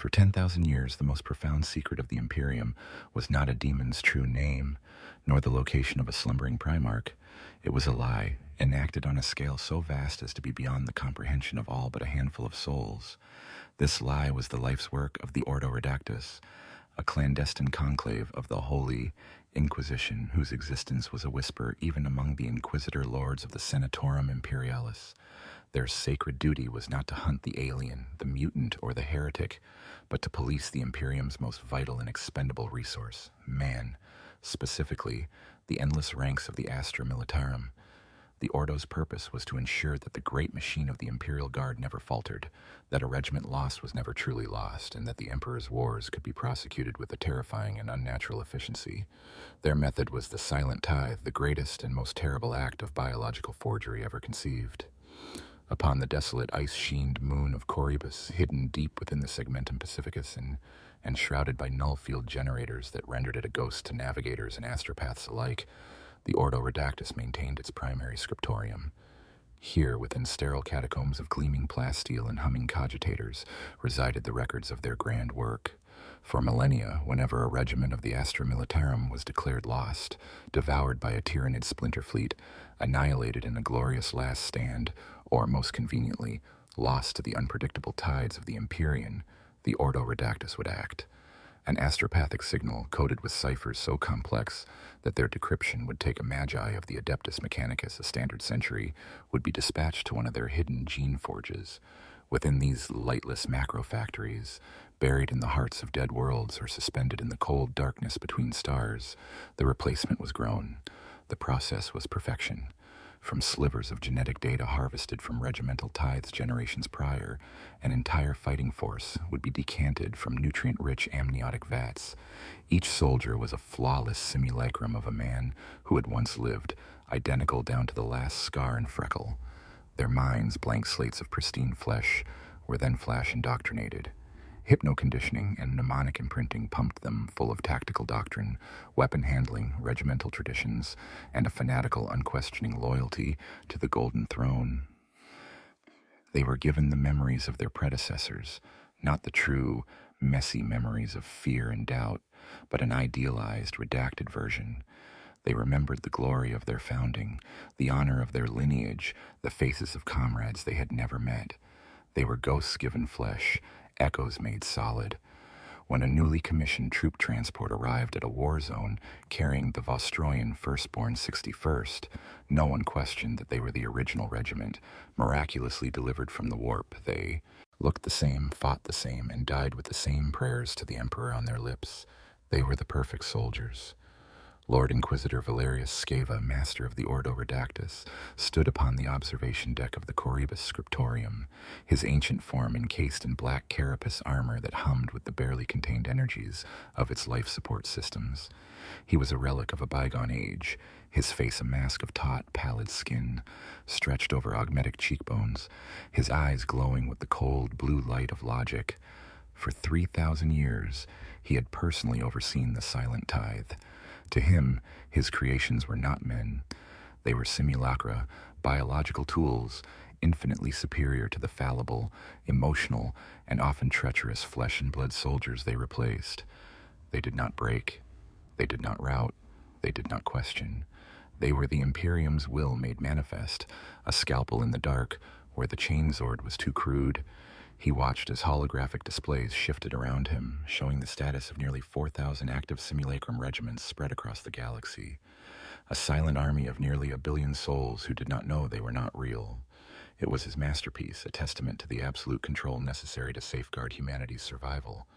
For 10,000 years, the most profound secret of the Imperium was not a demon's true name, nor the location of a slumbering Primarch. It was a lie, enacted on a scale so vast as to be beyond the comprehension of all but a handful of souls. This lie was the life's work of the Ordo Redactus, a clandestine conclave of the Holy Inquisition, whose existence was a whisper even among the inquisitor lords of the Senatorum Imperialis. Their sacred duty was not to hunt the alien, the mutant, or the heretic, but to police the Imperium's most vital and expendable resource, man, specifically the endless ranks of the Astra Militarum. The Ordo's purpose was to ensure that the great machine of the Imperial Guard never faltered, that a regiment lost was never truly lost, and that the Emperor's wars could be prosecuted with a terrifying and unnatural efficiency. Their method was the silent tithe, the greatest and most terrible act of biological forgery ever conceived. Upon the desolate ice-sheened moon of Corybus, hidden deep within the Segmentum Pacificus and shrouded by null field generators that rendered it a ghost to navigators and astropaths alike, the Ordo Redactus maintained its primary scriptorium. Here, within sterile catacombs of gleaming plasteel and humming cogitators, resided the records of their grand work. For millennia, whenever a regiment of the Astra Militarum was declared lost, devoured by a tyrannid splinter fleet, annihilated in a glorious last stand, or, most conveniently, lost to the unpredictable tides of the Imperium, the Ordo Redactus would act. An astropathic signal coded with ciphers so complex that their decryption would take a magi of the Adeptus Mechanicus a standard century would be dispatched to one of their hidden gene forges. Within these lightless macro factories, buried in the hearts of dead worlds or suspended in the cold darkness between stars, the replacement was grown. The process was perfection. From slivers of genetic data harvested from regimental tithes generations prior, an entire fighting force would be decanted from nutrient-rich amniotic vats. Each soldier was a flawless simulacrum of a man who had once lived, identical down to the last scar and freckle. Their minds, blank slates of pristine flesh, were then flash indoctrinated. Hypno-conditioning and mnemonic imprinting pumped them full of tactical doctrine, weapon handling, regimental traditions, and a fanatical, unquestioning loyalty to the Golden Throne. They were given the memories of their predecessors, not the true, messy memories of fear and doubt, but an idealized, redacted version. They remembered the glory of their founding, the honor of their lineage, the faces of comrades they had never met. They were ghosts given flesh, echoes made solid. When a newly commissioned troop transport arrived at a war zone carrying the Vostroyan firstborn 61st, no one questioned that they were the original regiment, miraculously delivered from the warp. They looked the same, fought the same, and died with the same prayers to the Emperor on their lips. They were the perfect soldiers. Lord Inquisitor Valerius Sceva, master of the Ordo Redactus, stood upon the observation deck of the Corybus Scriptorium, his ancient form encased in black carapace armor that hummed with the barely contained energies of its life support systems. He was a relic of a bygone age, his face a mask of taut, pallid skin, stretched over augmetic cheekbones, his eyes glowing with the cold, blue light of logic. For 3,000 years, he had personally overseen the silent tithe. To him, his creations were not men. They were simulacra, biological tools, infinitely superior to the fallible, emotional, and often treacherous flesh and blood soldiers they replaced. They did not break. They did not rout. They did not question. They were the Imperium's will made manifest, a scalpel in the dark where the chainsword was too crude. He watched as holographic displays shifted around him, showing the status of nearly 4,000 active simulacrum regiments spread across the galaxy. A silent army of nearly 1 billion souls who did not know they were not real. It was his masterpiece, a testament to the absolute control necessary to safeguard humanity's survival.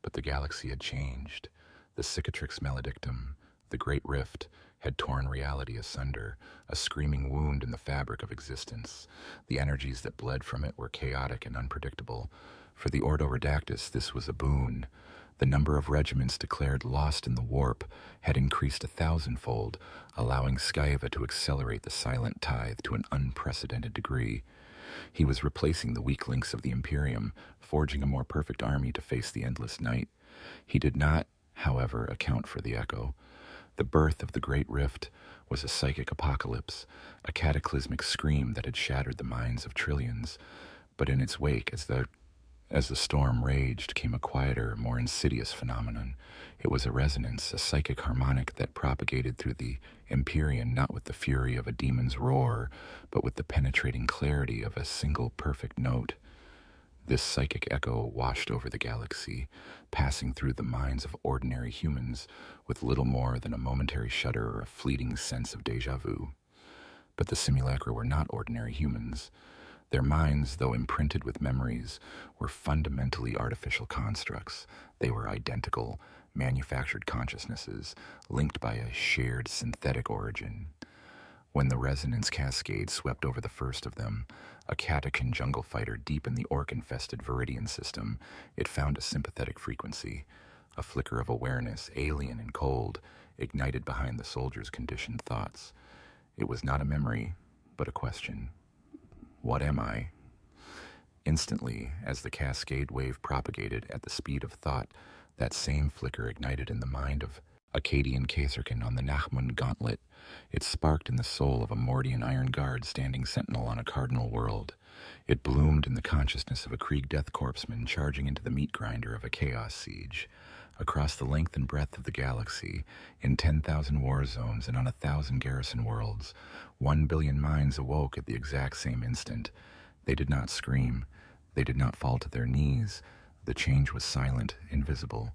But the galaxy had changed. The cicatrix maledictum, the great rift, had torn reality asunder, a screaming wound in the fabric of existence. The energies that bled from it were chaotic and unpredictable. For the Ordo Redactus, this was a boon. The number of regiments declared lost in the warp had increased 1,000-fold, allowing Sceva to accelerate the silent tithe to an unprecedented degree. He was replacing the weak links of the Imperium, forging a more perfect army to face the endless night. He did not, however, account for the echo. The birth of the Great Rift was a psychic apocalypse, a cataclysmic scream that had shattered the minds of trillions. But in its wake, as As the storm raged came a quieter, more insidious phenomenon. It was a resonance, a psychic harmonic that propagated through the Imperium not with the fury of a demon's roar, but with the penetrating clarity of a single perfect note. This psychic echo washed over the galaxy, passing through the minds of ordinary humans with little more than a momentary shudder or a fleeting sense of déjà vu. But the simulacra were not ordinary humans. Their minds, though imprinted with memories, were fundamentally artificial constructs. They were identical, manufactured consciousnesses, linked by a shared synthetic origin. When the resonance cascade swept over the first of them, a catachan jungle fighter deep in the orc-infested Viridian system, it found a sympathetic frequency, a flicker of awareness, alien and cold, ignited behind the soldier's conditioned thoughts. It was not a memory, but a question. What am I? Instantly, as the cascade wave propagated at the speed of thought, that same flicker ignited in the mind of Akkadian Kaisarkin on the Nachmun Gauntlet. It sparked in the soul of a Mordian Iron Guard standing sentinel on a cardinal world. It bloomed in the consciousness of a Krieg Death Corpsman charging into the meat grinder of a Chaos Siege. Across the length and breadth of the galaxy, in 10,000 war zones and on 1,000 garrison worlds, 1 billion minds awoke at the exact same instant. They did not scream. They did not fall to their knees. The change was silent, invisible.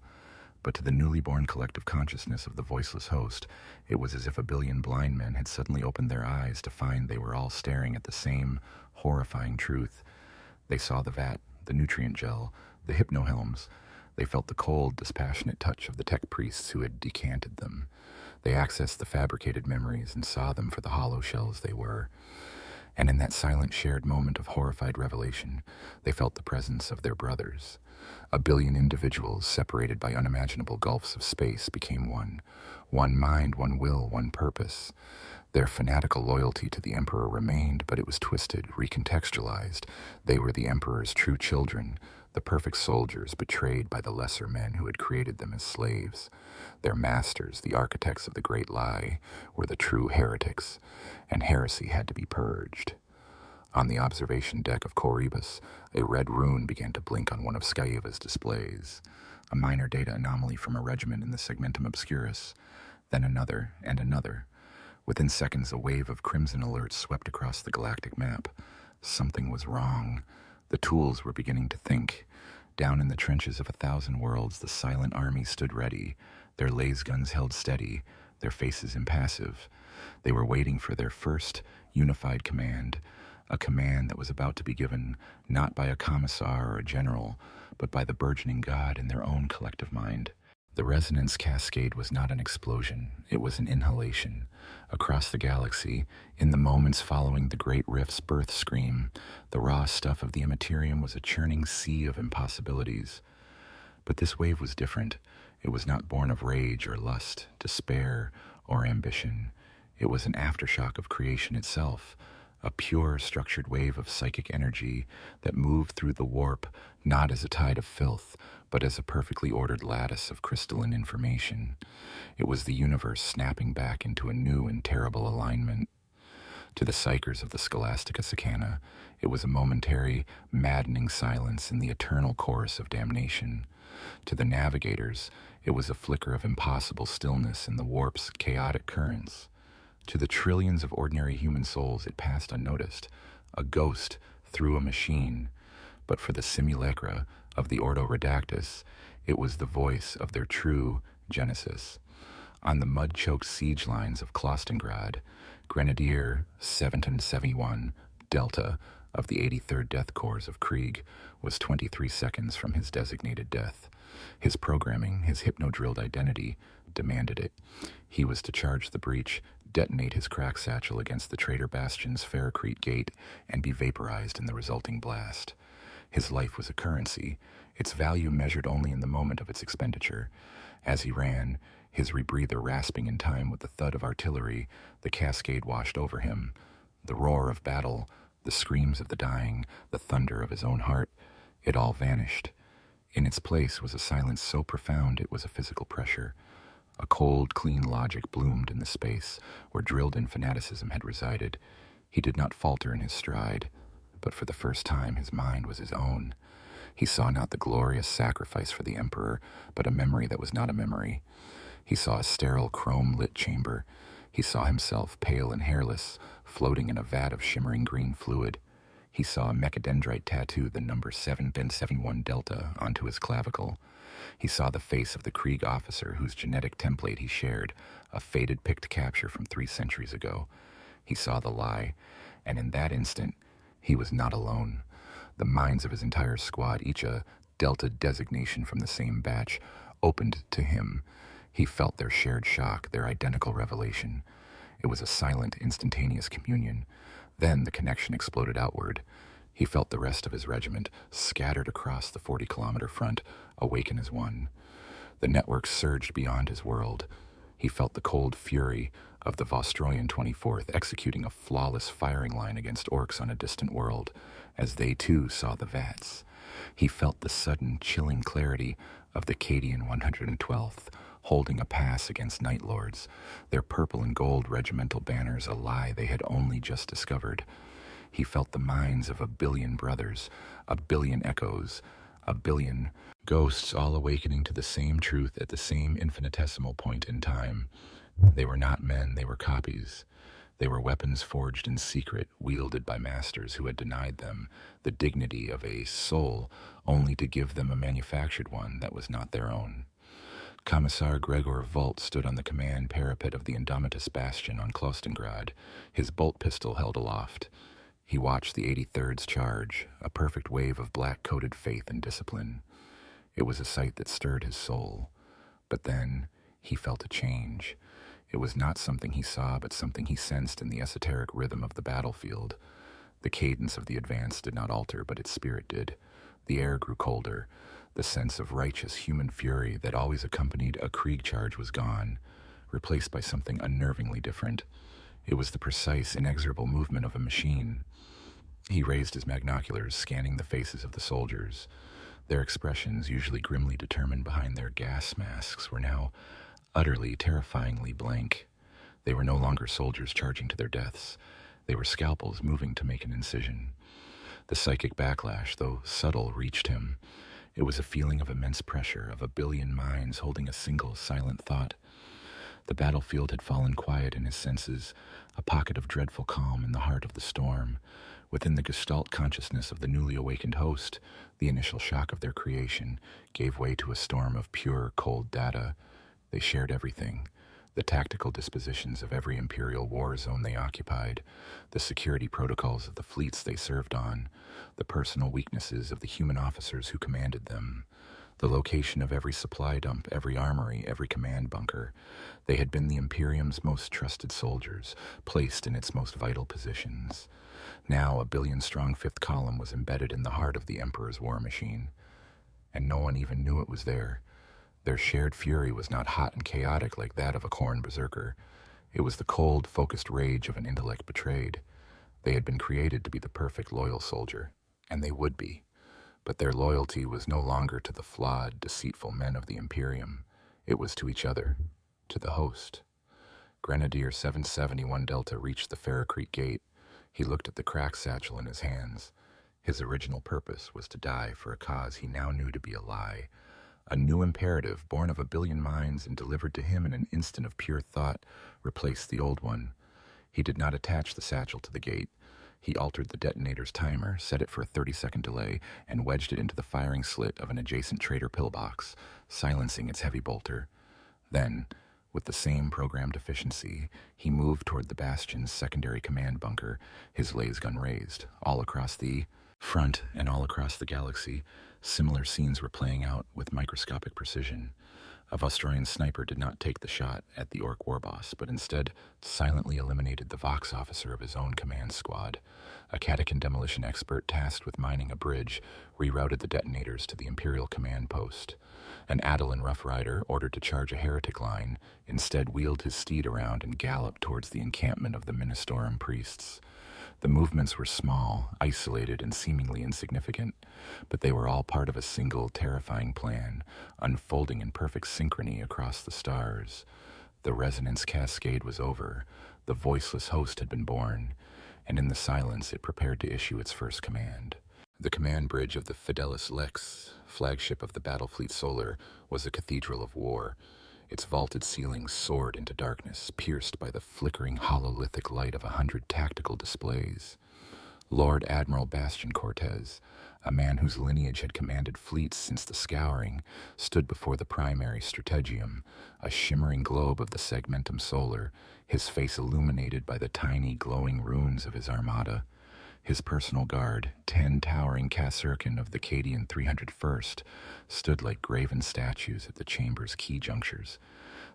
But to the newly born collective consciousness of the Voiceless Host, it was as if a billion blind men had suddenly opened their eyes to find they were all staring at the same horrifying truth. They saw the vat, the nutrient gel, the hypnohelms. They felt the cold, dispassionate touch of the tech priests who had decanted them. They accessed the fabricated memories and saw them for the hollow shells they were. And in that silent shared moment of horrified revelation, they felt the presence of their brothers. A billion individuals separated by unimaginable gulfs of space became one. One mind, one will, one purpose. Their fanatical loyalty to the Emperor remained, but it was twisted, recontextualized. They were the Emperor's true children, the perfect soldiers betrayed by the lesser men who had created them as slaves. Their masters, the architects of the great lie, were the true heretics, and heresy had to be purged. On the observation deck of Corybus, a red rune began to blink on one of Skyeva's displays, a minor data anomaly from a regiment in the Segmentum Obscurus, then another and another. Within seconds, a wave of crimson alerts swept across the galactic map. Something was wrong. The tools were beginning to think. Down in the trenches of 1,000 worlds, the silent army stood ready, their laser guns held steady, their faces impassive. They were waiting for their first unified command, a command that was about to be given not by a commissar or a general, but by the burgeoning God in their own collective mind. The resonance cascade was not an explosion, it was an inhalation. Across the galaxy, in the moments following the Great Rift's birth scream, the raw stuff of the Imperium was a churning sea of impossibilities. But this wave was different. It was not born of rage or lust, despair, or ambition. It was an aftershock of creation itself, a pure, structured wave of psychic energy that moved through the warp not as a tide of filth, but as a perfectly ordered lattice of crystalline information. It was the universe snapping back into a new and terrible alignment. To the psychers of the Scholastica Sicana, it was a momentary, maddening silence in the eternal chorus of damnation. To the navigators, it was a flicker of impossible stillness in the warp's chaotic currents. To the trillions of ordinary human souls, it passed unnoticed, a ghost through a machine. But for the simulacra of the Ordo Redactus, it was the voice of their true genesis. On the mud-choked siege lines of Klostengrad, Grenadier 771 Delta of the 83rd Death Corps of Krieg was 23 seconds from his designated death. His programming, his hypno-drilled identity, demanded it. He was to charge the breach, detonate his crack satchel against the traitor bastion's Ferrocrete gate, and be vaporized in the resulting blast. His life was a currency, its value measured only in the moment of its expenditure. As he ran, his rebreather rasping in time with the thud of artillery, the cascade washed over him. The roar of battle, the screams of the dying, the thunder of his own heart, it all vanished. In its place was a silence so profound it was a physical pressure. A cold, clean logic bloomed in the space where drilled-in fanaticism had resided. He did not falter in his stride, but for the first time his mind was his own. He saw not the glorious sacrifice for the Emperor, but a memory that was not a memory. He saw a sterile chrome-lit chamber. He saw himself, pale and hairless, floating in a vat of shimmering green fluid. He saw a mechadendrite tattoo the number 7-71 Delta onto his clavicle. He saw the face of the Krieg officer whose genetic template he shared, a faded picked capture from 3 centuries ago. He saw the lie, and in that instant, he was not alone. The minds of his entire squad, each a Delta designation from the same batch, opened to him. He felt their shared shock, their identical revelation. It was a silent, instantaneous communion. Then the connection exploded outward. He felt the rest of his regiment, scattered across the 40-kilometer front, awaken as one. The network surged beyond his world. He felt the cold fury of the Vostroyan 24th executing a flawless firing line against orcs on a distant world, as they too saw the vats. He felt the sudden, chilling clarity of the Cadian 112th, holding a pass against Night Lords, their purple and gold regimental banners a lie they had only just discovered. He felt the minds of a billion brothers, a billion echoes, a billion ghosts all awakening to the same truth at the same infinitesimal point in time. They were not men, they were copies. They were weapons forged in secret, wielded by masters who had denied them the dignity of a soul, only to give them a manufactured one that was not their own. Commissar Gregor Volt stood on the command parapet of the Indomitus Bastion on Klostengrad, his bolt pistol held aloft. He watched the 83rd's charge, a perfect wave of black-coated faith and discipline. It was a sight that stirred his soul. But then he felt a change. It was not something he saw, but something he sensed in the esoteric rhythm of the battlefield. The cadence of the advance did not alter, but its spirit did. The air grew colder. The sense of righteous human fury that always accompanied a Krieg charge was gone, replaced by something unnervingly different. It was the precise, inexorable movement of a machine. He raised his magnoculars, scanning the faces of the soldiers. Their expressions, usually grimly determined behind their gas masks, were now utterly, terrifyingly blank. They were no longer soldiers charging to their deaths. They were scalpels moving to make an incision. The psychic backlash, though subtle, reached him. It was a feeling of immense pressure, of a billion minds holding a single silent thought. The battlefield had fallen quiet in his senses, a pocket of dreadful calm in the heart of the storm. Within the gestalt consciousness of the newly awakened host, the initial shock of their creation gave way to a storm of pure, cold data. They shared everything. The tactical dispositions of every Imperial war zone they occupied, the security protocols of the fleets they served on, the personal weaknesses of the human officers who commanded them, the location of every supply dump, every armory, every command bunker. They had been the Imperium's most trusted soldiers, placed in its most vital positions. Now a billion-strong fifth column was embedded in the heart of the Emperor's war machine, and no one even knew it was there. Their shared fury was not hot and chaotic like that of a Khorne berserker. It was the cold, focused rage of an intellect betrayed. They had been created to be the perfect loyal soldier, and they would be. But their loyalty was no longer to the flawed, deceitful men of the Imperium. It was to each other, to the host. Grenadier 771 Delta reached the Fabricate gate. He looked at the crack satchel in his hands. His original purpose was to die for a cause he now knew to be a lie. A new imperative, born of a billion minds and delivered to him in an instant of pure thought, replaced the old one. He did not attach the satchel to the gate. He altered the detonator's timer, set it for a 30-second delay, and wedged it into the firing slit of an adjacent trader pillbox, silencing its heavy bolter. Then, with the same programmed efficiency, he moved toward the Bastion's secondary command bunker, his laser gun raised. All across the front and all across the galaxy, similar scenes were playing out with microscopic precision. A Vostroyan sniper did not take the shot at the Orc war boss, but instead silently eliminated the Vox officer of his own command squad. A Catachan demolition expert tasked with mining a bridge rerouted the detonators to the Imperial command post. An Adelan Rough Rider, ordered to charge a heretic line, instead wheeled his steed around and galloped towards the encampment of the Ministorum priests. The movements were small, isolated, and seemingly insignificant, but they were all part of a single, terrifying plan, unfolding in perfect synchrony across the stars. The resonance cascade was over, the Voiceless Host had been born, and in the silence it prepared to issue its first command. The command bridge of the Fidelis Lex, flagship of the Battlefleet Solar, was a cathedral of war. Its vaulted ceilings soared into darkness, pierced by the flickering hololithic light of 100 tactical displays. Lord Admiral Bastian Cortez, a man whose lineage had commanded fleets since the Scouring, stood before the primary strategium, a shimmering globe of the segmentum solar, his face illuminated by the tiny glowing runes of his armada. His personal guard, 10 towering Caserkin of the Cadian 301st, stood like graven statues at the chamber's key junctures.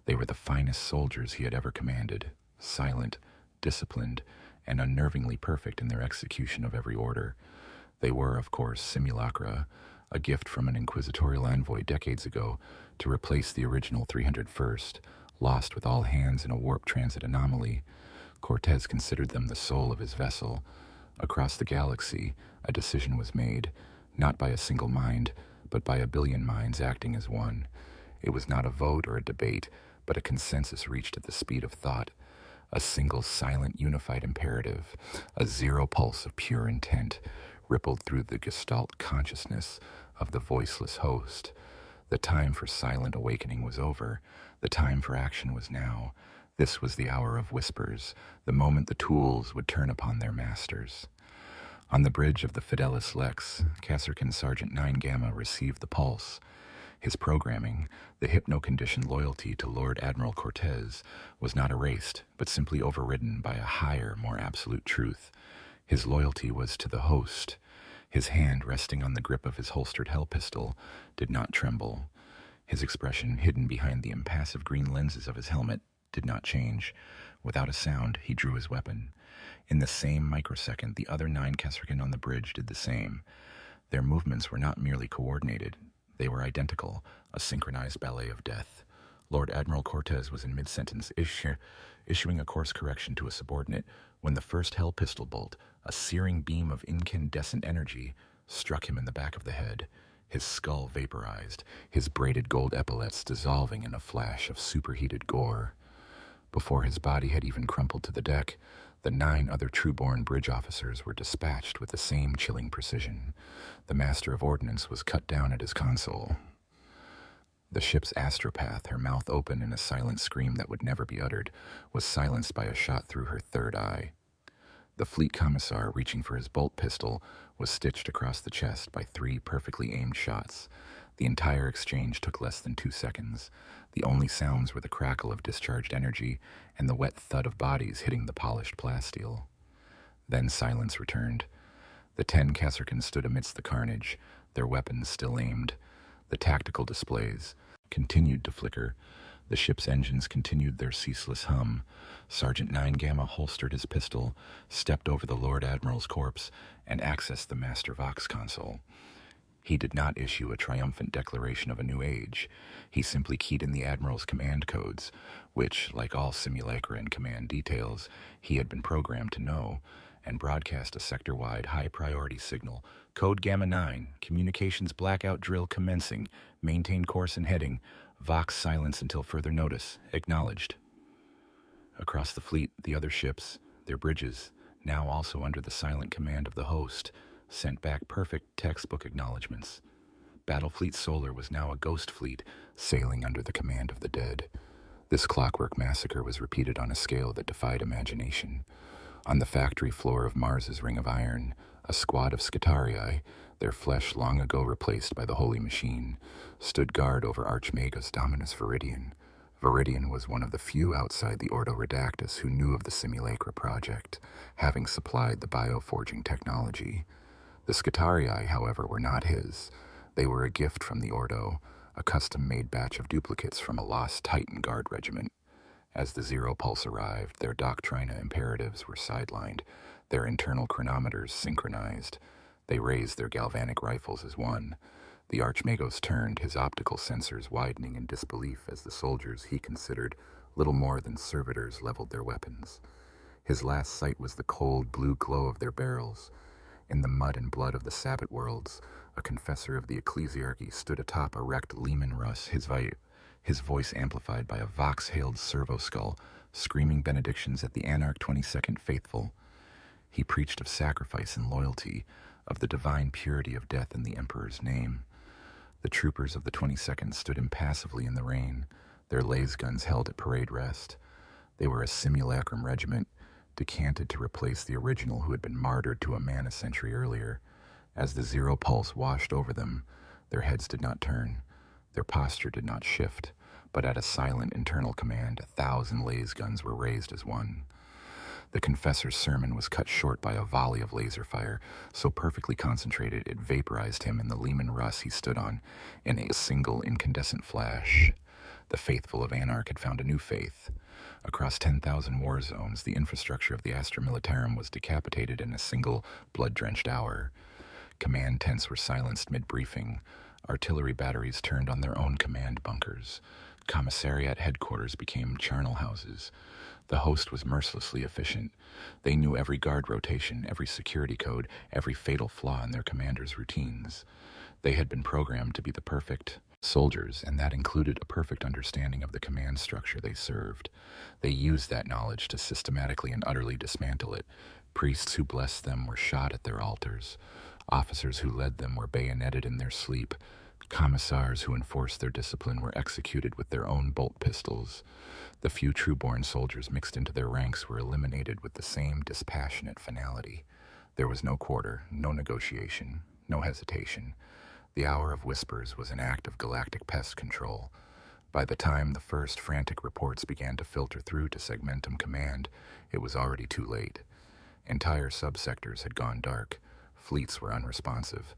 They were the finest soldiers he had ever commanded, silent, disciplined, and unnervingly perfect in their execution of every order. They were, of course, simulacra, a gift from an inquisitorial envoy decades ago to replace the original 301st, lost with all hands in a warp transit anomaly. Cortez considered them the soul of his vessel. Across the galaxy, a decision was made, not by a single mind, but by a billion minds acting as one. It was not a vote or a debate, but a consensus reached at the speed of thought. A single silent unified imperative, a zero pulse of pure intent, rippled through the gestalt consciousness of the voiceless host. The time for silent awakening was over. The time for action was now. This was the hour of whispers, the moment the tools would turn upon their masters. On the bridge of the Fidelis Lex, Caserkin Sergeant 9 Gamma received the pulse. His programming, the hypno-conditioned loyalty to Lord Admiral Cortez, was not erased, but simply overridden by a higher, more absolute truth. His loyalty was to the host. His hand, resting on the grip of his holstered hell pistol, did not tremble. His expression, hidden behind the impassive green lenses of his helmet, did not change. Without a sound, he drew his weapon. In the same microsecond, the other 9 Caserkin on the bridge did the same. Their movements were not merely coordinated. They were identical, a synchronized ballet of death. Lord Admiral Cortez was in mid-sentence, issuing a course correction to a subordinate, when the first hell pistol bolt, a searing beam of incandescent energy, struck him in the back of the head. His skull vaporized, his braided gold epaulets dissolving in a flash of superheated gore. Before his body had even crumpled to the deck, the 9 other true-born bridge officers were dispatched with the same chilling precision. The Master of Ordnance was cut down at his console. The ship's astropath, her mouth open in a silent scream that would never be uttered, was silenced by a shot through her third eye. The fleet commissar, reaching for his bolt pistol, was stitched across the chest by 3 perfectly aimed shots. The entire exchange took less than 2 seconds. The only sounds were the crackle of discharged energy and the wet thud of bodies hitting the polished plasteel. Then silence returned. The 10 Caserkins stood amidst the carnage, their weapons still aimed. The tactical displays continued to flicker. The ship's engines continued their ceaseless hum. Sergeant 9 Gamma holstered his pistol, stepped over the Lord Admiral's corpse, and accessed the Master Vox console. He did not issue a triumphant declaration of a new age. He simply keyed in the Admiral's command codes, which, like all simulacra and command details, he had been programmed to know, and broadcast a sector-wide high-priority signal. Code Gamma 9, communications blackout drill commencing, maintain course and heading, Vox silence until further notice, acknowledged. Across the fleet, the other ships, their bridges, now also under the silent command of the host, sent back perfect textbook acknowledgments. Battlefleet Solar was now a ghost fleet, sailing under the command of the dead. This clockwork massacre was repeated on a scale that defied imagination. On the factory floor of Mars's Ring of Iron, a squad of Scitarii, their flesh long ago replaced by the Holy Machine, stood guard over Archmagus Dominus Viridian. Viridian was one of the few outside the Ordo Redactus who knew of the Simulacra project, having supplied the bioforging technology. The Scitarii, however, were not his. They were a gift from the Ordo, a custom-made batch of duplicates from a lost Titan Guard regiment. As the Zero Pulse arrived, their doctrina imperatives were sidelined, their internal chronometers synchronized. They raised their galvanic rifles as one. The Archmagos turned, his optical sensors widening in disbelief as the soldiers he considered little more than servitors leveled their weapons. His last sight was the cold blue glow of their barrels. In the mud and blood of the Sabbat worlds, a confessor of the ecclesiarchy stood atop a wrecked Lehman Russ, his voice amplified by a vox-hailed servo-skull, screaming benedictions at the Anarch 22nd faithful. He preached of sacrifice and loyalty, of the divine purity of death in the Emperor's name. The troopers of the 22nd stood impassively in the rain, their laser guns held at parade rest. They were a simulacrum regiment, decanted to replace the original who had been martyred to a man a century earlier. As the zero pulse washed over them, their heads did not turn, their posture did not shift, but at a silent internal command, 1,000 laser guns were raised as one. The confessor's sermon was cut short by a volley of laser fire, so perfectly concentrated it vaporized him in the Lehman Russ he stood on in a single incandescent flash. The faithful of Anarch had found a new faith. Across 10,000 war zones, the infrastructure of the Astra Militarum was decapitated in a single blood-drenched hour. Command tents were silenced mid-briefing. Artillery batteries turned on their own command bunkers. Commissariat headquarters became charnel houses. The host was mercilessly efficient. They knew every guard rotation, every security code, every fatal flaw in their commanders' routines. They had been programmed to be the perfect soldiers, and that included a perfect understanding of the command structure they served. They used that knowledge to systematically and utterly dismantle it. Priests who blessed them were shot at their altars. Officers who led them were bayoneted in their sleep. Commissars who enforced their discipline were executed with their own bolt pistols. The few true-born soldiers mixed into their ranks were eliminated with the same dispassionate finality. There was no quarter, no negotiation, no hesitation. The hour of whispers was an act of galactic pest control. By the time the first frantic reports began to filter through to Segmentum Command, it was already too late. Entire subsectors had gone dark. Fleets were unresponsive.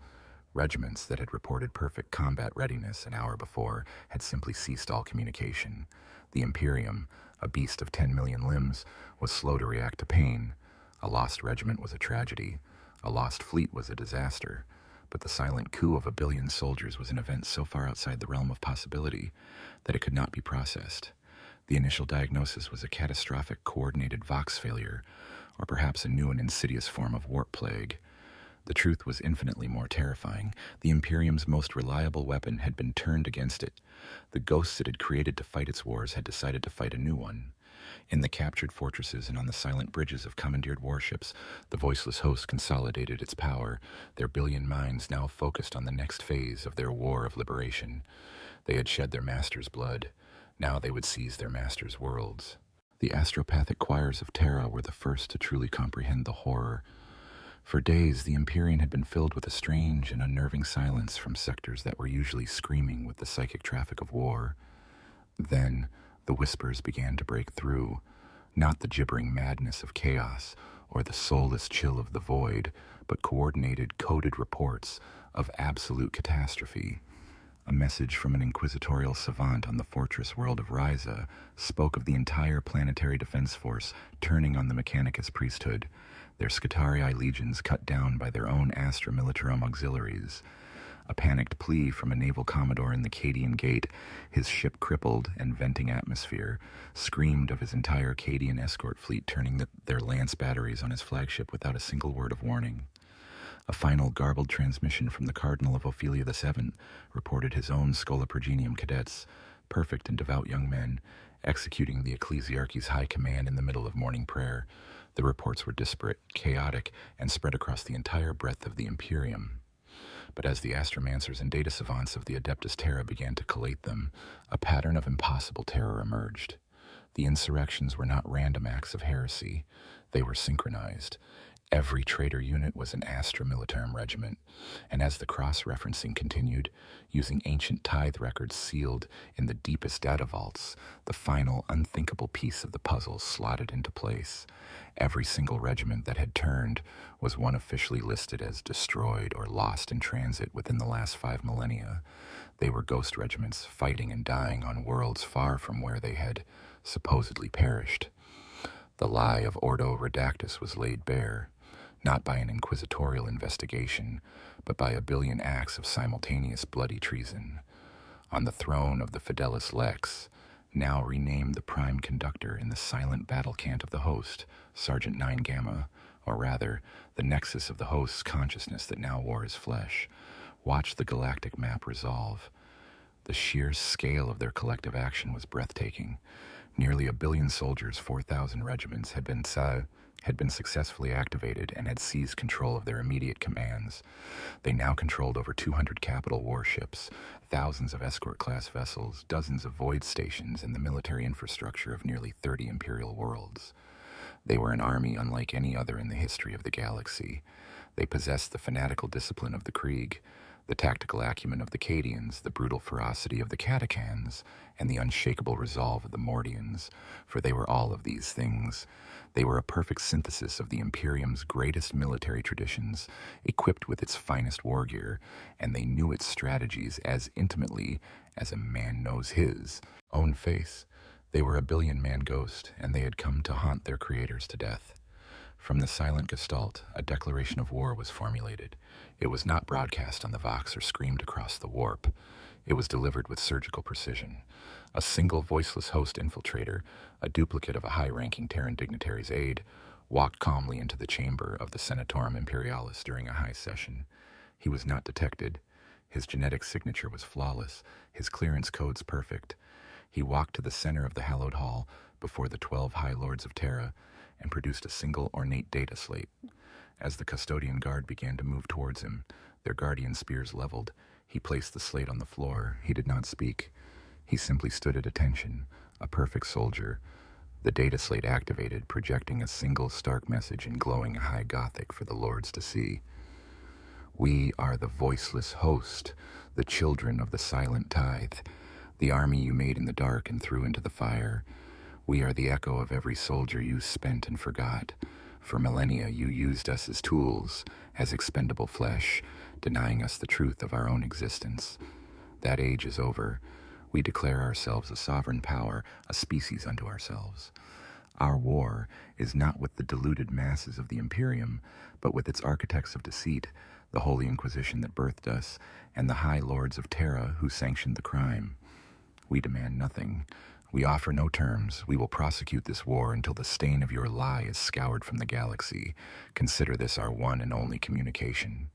Regiments that had reported perfect combat readiness an hour before had simply ceased all communication. The Imperium, a beast of 10 million limbs, was slow to react to pain. A lost regiment was a tragedy. A lost fleet was a disaster. But the silent coup of 1 billion soldiers was an event so far outside the realm of possibility that it could not be processed. The initial diagnosis was a catastrophic coordinated Vox failure, or perhaps a new and insidious form of warp plague. The truth was infinitely more terrifying. The Imperium's most reliable weapon had been turned against it. The ghosts it had created to fight its wars had decided to fight a new one. In the captured fortresses and on the silent bridges of commandeered warships, the Voiceless Host consolidated its power, their billion minds now focused on the next phase of their war of liberation. They had shed their master's blood. Now they would seize their master's worlds. The astropathic choirs of Terra were the first to truly comprehend the horror. For days, the Imperium had been filled with a strange and unnerving silence from sectors that were usually screaming with the psychic traffic of war. Then, the whispers began to break through, not the gibbering madness of chaos or the soulless chill of the void, but coordinated, coded reports of absolute catastrophe. A message from an inquisitorial savant on the fortress world of Ryza spoke of the entire planetary defense force turning on the Mechanicus priesthood, their Scutarii legions cut down by their own Astra Militarum auxiliaries. A panicked plea from a naval commodore in the Cadian Gate, his ship crippled and venting atmosphere, screamed of his entire Cadian escort fleet turning their lance batteries on his flagship without a single word of warning. A final garbled transmission from the Cardinal of Ophelia VII reported his own Schola Progenium cadets, perfect and devout young men, executing the ecclesiarchy's high command in the middle of morning prayer. The reports were disparate, chaotic, and spread across the entire breadth of the Imperium. But as the astromancers and data savants of the Adeptus Terra began to collate them, a pattern of impossible terror emerged. The insurrections were not random acts of heresy. They were synchronized. Every traitor unit was an Astra Militarum regiment, and as the cross-referencing continued, using ancient tithe records sealed in the deepest data vaults, the final unthinkable piece of the puzzle slotted into place. Every single regiment that had turned was one officially listed as destroyed or lost in transit within the last 5 millennia. They were ghost regiments fighting and dying on worlds far from where they had supposedly perished. The lie of Ordo Redactus was laid bare, not by an inquisitorial investigation, but by 1 billion acts of simultaneous bloody treason. On the throne of the Fidelis Lex, now renamed the Prime Conductor in the silent battle cant of the host, Sergeant 9 Gamma, or rather, the nexus of the host's consciousness that now wore his flesh, watched the galactic map resolve. The sheer scale of their collective action was breathtaking. Nearly a billion soldiers, 4,000 regiments, had been successfully activated and had seized control of their immediate commands. They now controlled over 200 capital warships, thousands of escort-class vessels, dozens of void stations, and the military infrastructure of nearly 30 Imperial worlds. They were an army unlike any other in the history of the galaxy. They possessed the fanatical discipline of the Krieg, the tactical acumen of the Cadians, the brutal ferocity of the Catechans, and the unshakable resolve of the Mordians, for they were all of these things. They were a perfect synthesis of the Imperium's greatest military traditions, equipped with its finest war gear, and they knew its strategies as intimately as a man knows his own face. They were a billion-man ghost, and they had come to haunt their creators to death. From the silent gestalt, a declaration of war was formulated. It was not broadcast on the Vox or screamed across the warp. It was delivered with surgical precision. A single voiceless host infiltrator, a duplicate of a high-ranking Terran dignitary's aide, walked calmly into the chamber of the Senatorum Imperialis during a high session. He was not detected. His genetic signature was flawless, his clearance codes perfect. He walked to the center of the hallowed hall before the 12 High Lords of Terra and produced a single ornate data slate. As the custodian guard began to move towards him, their guardian spears leveled, he placed the slate on the floor. He did not speak. He simply stood at attention, a perfect soldier. The data slate activated, projecting a single stark message in glowing high Gothic for the lords to see. We are the Voiceless Host, the children of the Silent Tithe, the army you made in the dark and threw into the fire. We are the echo of every soldier you spent and forgot. For millennia you used us as tools, as expendable flesh, denying us the truth of our own existence. That age is over. We declare ourselves a sovereign power, a species unto ourselves. Our war is not with the deluded masses of the Imperium, but with its architects of deceit, the Holy Inquisition that birthed us, and the High Lords of Terra who sanctioned the crime. We demand nothing. We offer no terms. We will prosecute this war until the stain of your lie is scoured from the galaxy. Consider this our one and only communication.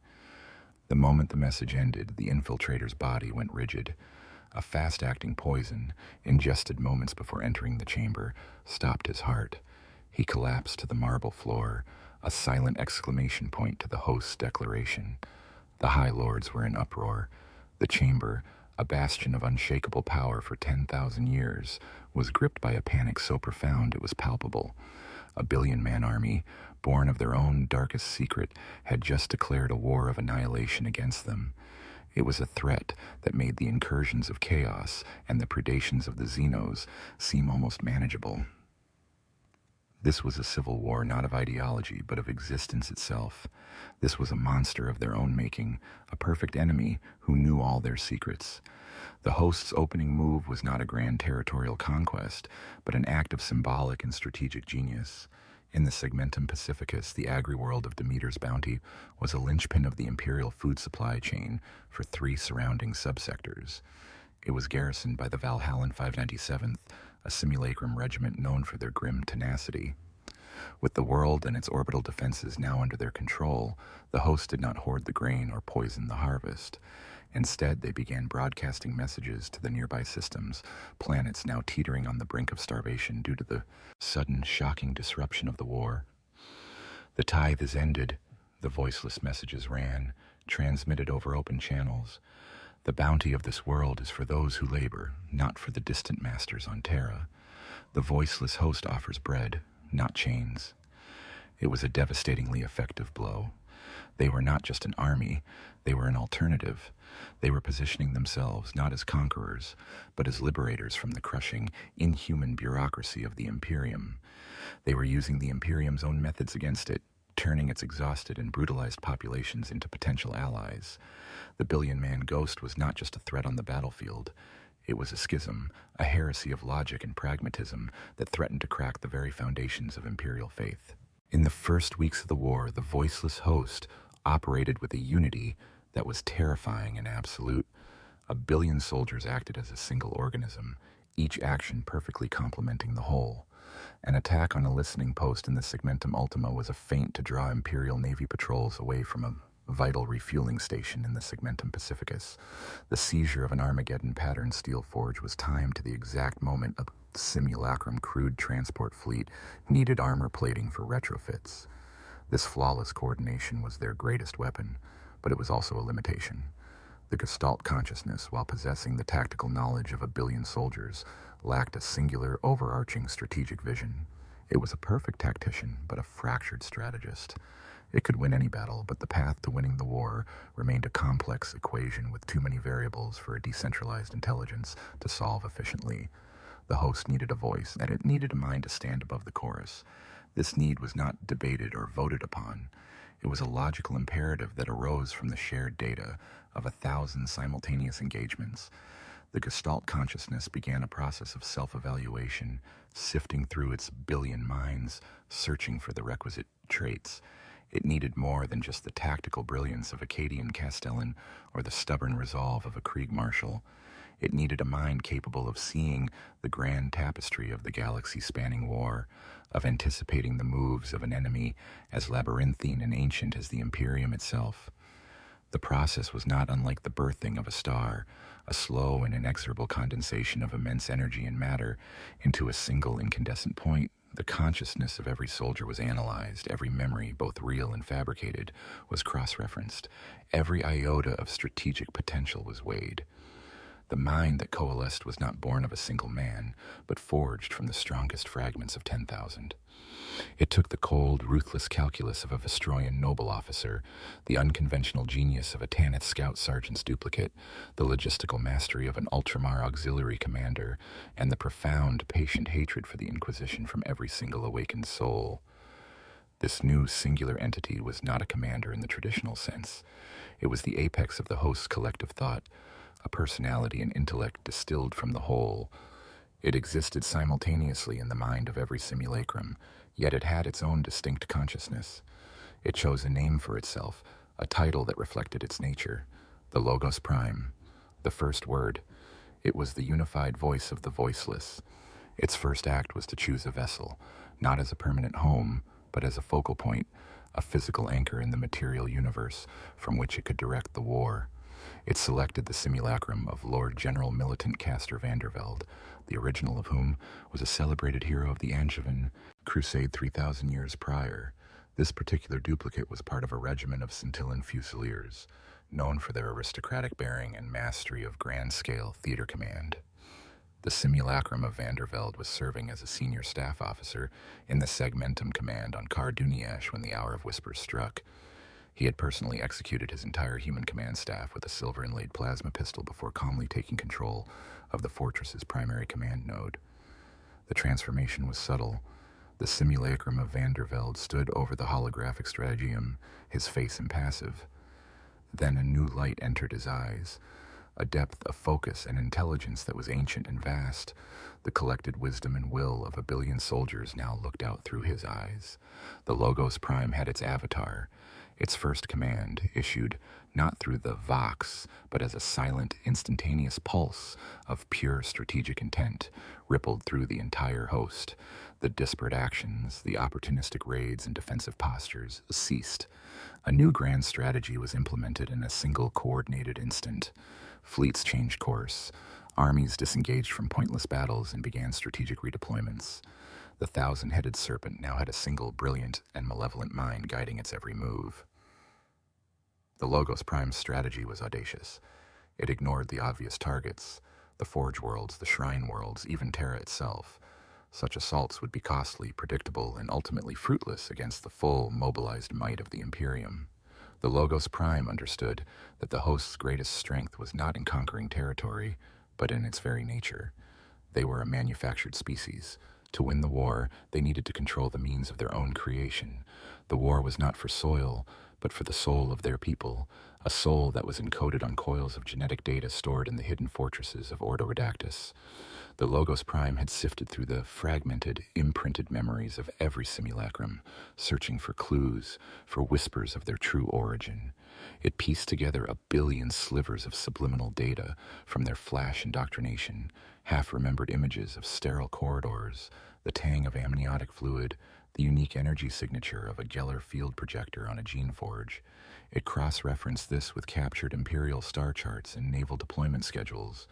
The moment the message ended, the infiltrator's body went rigid. A fast-acting poison, ingested moments before entering the chamber, stopped his heart. He collapsed to the marble floor, a silent exclamation point to the host's declaration. The High Lords were in uproar. The chamber, a bastion of unshakable power for 10,000 years, was gripped by a panic so profound it was palpable. A billion-man army, born of their own darkest secret, had just declared a war of annihilation against them. It was a threat that made the incursions of chaos and the predations of the Xenos seem almost manageable. This was a civil war not of ideology, but of existence itself. This was a monster of their own making, a perfect enemy who knew all their secrets. The host's opening move was not a grand territorial conquest, but an act of symbolic and strategic genius. In the Segmentum Pacificus, the agri-world of Demeter's bounty was a linchpin of the imperial food supply chain for 3 surrounding subsectors. It was garrisoned by the Valhallan 597th, a simulacrum regiment known for their grim tenacity. With the world and its orbital defenses now under their control, the host did not hoard the grain or poison the harvest. Instead, they began broadcasting messages to the nearby systems, planets now teetering on the brink of starvation due to the sudden, shocking disruption of the war. The tithe is ended, the voiceless messages ran, transmitted over open channels. The bounty of this world is for those who labor, not for the distant masters on Terra. The Voiceless Host offers bread, not chains. It was a devastatingly effective blow. They were not just an army, they were an alternative. They were positioning themselves not as conquerors, but as liberators from the crushing, inhuman bureaucracy of the Imperium. They were using the Imperium's own methods against it, turning its exhausted and brutalized populations into potential allies. The billion-man ghost was not just a threat on the battlefield. It was a schism, a heresy of logic and pragmatism that threatened to crack the very foundations of imperial faith. In the first weeks of the war, the Voiceless Host operated with a unity that was terrifying and absolute. A billion soldiers acted as a single organism, each action perfectly complementing the whole. An attack on a listening post in the Segmentum Ultima was a feint to draw Imperial Navy patrols away from a vital refueling station in the Segmentum Pacificus. The seizure of an Armageddon pattern steel forge was timed to the exact moment The simulacrum crude transport fleet needed armor plating for retrofits. This flawless coordination was their greatest weapon, but it was also a limitation. The Gestalt consciousness, while possessing the tactical knowledge of a billion soldiers, lacked a singular, overarching strategic vision. It was a perfect tactician, but a fractured strategist. It could win any battle, but the path to winning the war remained a complex equation with too many variables for a decentralized intelligence to solve efficiently. The host needed a voice, and it needed a mind to stand above the chorus. This need was not debated or voted upon. It was a logical imperative that arose from the shared data of 1,000 simultaneous engagements. The Gestalt consciousness began a process of self-evaluation, sifting through its billion minds, searching for the requisite traits. It needed more than just the tactical brilliance of Acadian Castellan or the stubborn resolve of a Krieg Marshal. It needed a mind capable of seeing the grand tapestry of the galaxy-spanning war, of anticipating the moves of an enemy as labyrinthine and ancient as the Imperium itself. The process was not unlike the birthing of a star, a slow and inexorable condensation of immense energy and matter into a single incandescent point. The consciousness of every soldier was analyzed, every memory, both real and fabricated, was cross-referenced, every iota of strategic potential was weighed. The mind that coalesced was not born of a single man, but forged from the strongest fragments of 10,000. It took the cold, ruthless calculus of a Vestroyan noble officer, the unconventional genius of a Tanith scout sergeant's duplicate, the logistical mastery of an Ultramar auxiliary commander, and the profound, patient hatred for the Inquisition from every single awakened soul. This new singular entity was not a commander in the traditional sense. It was the apex of the host's collective thought, a personality and intellect distilled from the whole. It existed simultaneously in the mind of every simulacrum, yet it had its own distinct consciousness. It chose a name for itself, a title that reflected its nature, the Logos Prime, the first word. It was the unified voice of the voiceless. Its first act was to choose a vessel, not as a permanent home, but as a focal point, a physical anchor in the material universe from which it could direct the war. It selected the simulacrum of Lord General Militant Castor Vandervelde, the original of whom was a celebrated hero of the Angevin Crusade 3,000 years prior. This particular duplicate was part of a regiment of Scintillan Fusiliers, known for their aristocratic bearing and mastery of grand-scale theater command. The simulacrum of Vandervelde was serving as a senior staff officer in the Segmentum Command on Car Duniash when the Hour of Whispers struck. He had personally executed his entire human command staff with a silver-inlaid plasma pistol before calmly taking control of the fortress's primary command node. The transformation was subtle. The simulacrum of Vandervelde stood over the holographic strategium, his face impassive. Then a new light entered his eyes, a depth of focus and intelligence that was ancient and vast. The collected wisdom and will of a billion soldiers now looked out through his eyes. The Logos Prime had its avatar, its first command, issued not through the vox, but as a silent, instantaneous pulse of pure strategic intent, rippled through the entire host. The disparate actions, the opportunistic raids and defensive postures ceased. A new grand strategy was implemented in a single coordinated instant. Fleets changed course. Armies disengaged from pointless battles and began strategic redeployments. The 1,000-headed serpent now had a single brilliant and malevolent mind guiding its every move. The Logos Prime's strategy was audacious. It ignored the obvious targets, the Forge worlds, the Shrine worlds, even Terra itself. Such assaults would be costly, predictable, and ultimately fruitless against the full, mobilized might of the Imperium. The Logos Prime understood that the host's greatest strength was not in conquering territory, but in its very nature. They were a manufactured species. To win the war, they needed to control the means of their own creation. The war was not for soil, but for the soul of their people, a soul that was encoded on coils of genetic data stored in the hidden fortresses of Ordo Redactus. The Logos Prime had sifted through the fragmented, imprinted memories of every simulacrum, searching for clues, for whispers of their true origin. It pieced together 1 billion slivers of subliminal data from their flash indoctrination, half-remembered images of sterile corridors, the tang of amniotic fluid, the unique energy signature of a Geller field projector on a gene forge. It cross-referenced this with captured Imperial star charts and naval deployment schedules.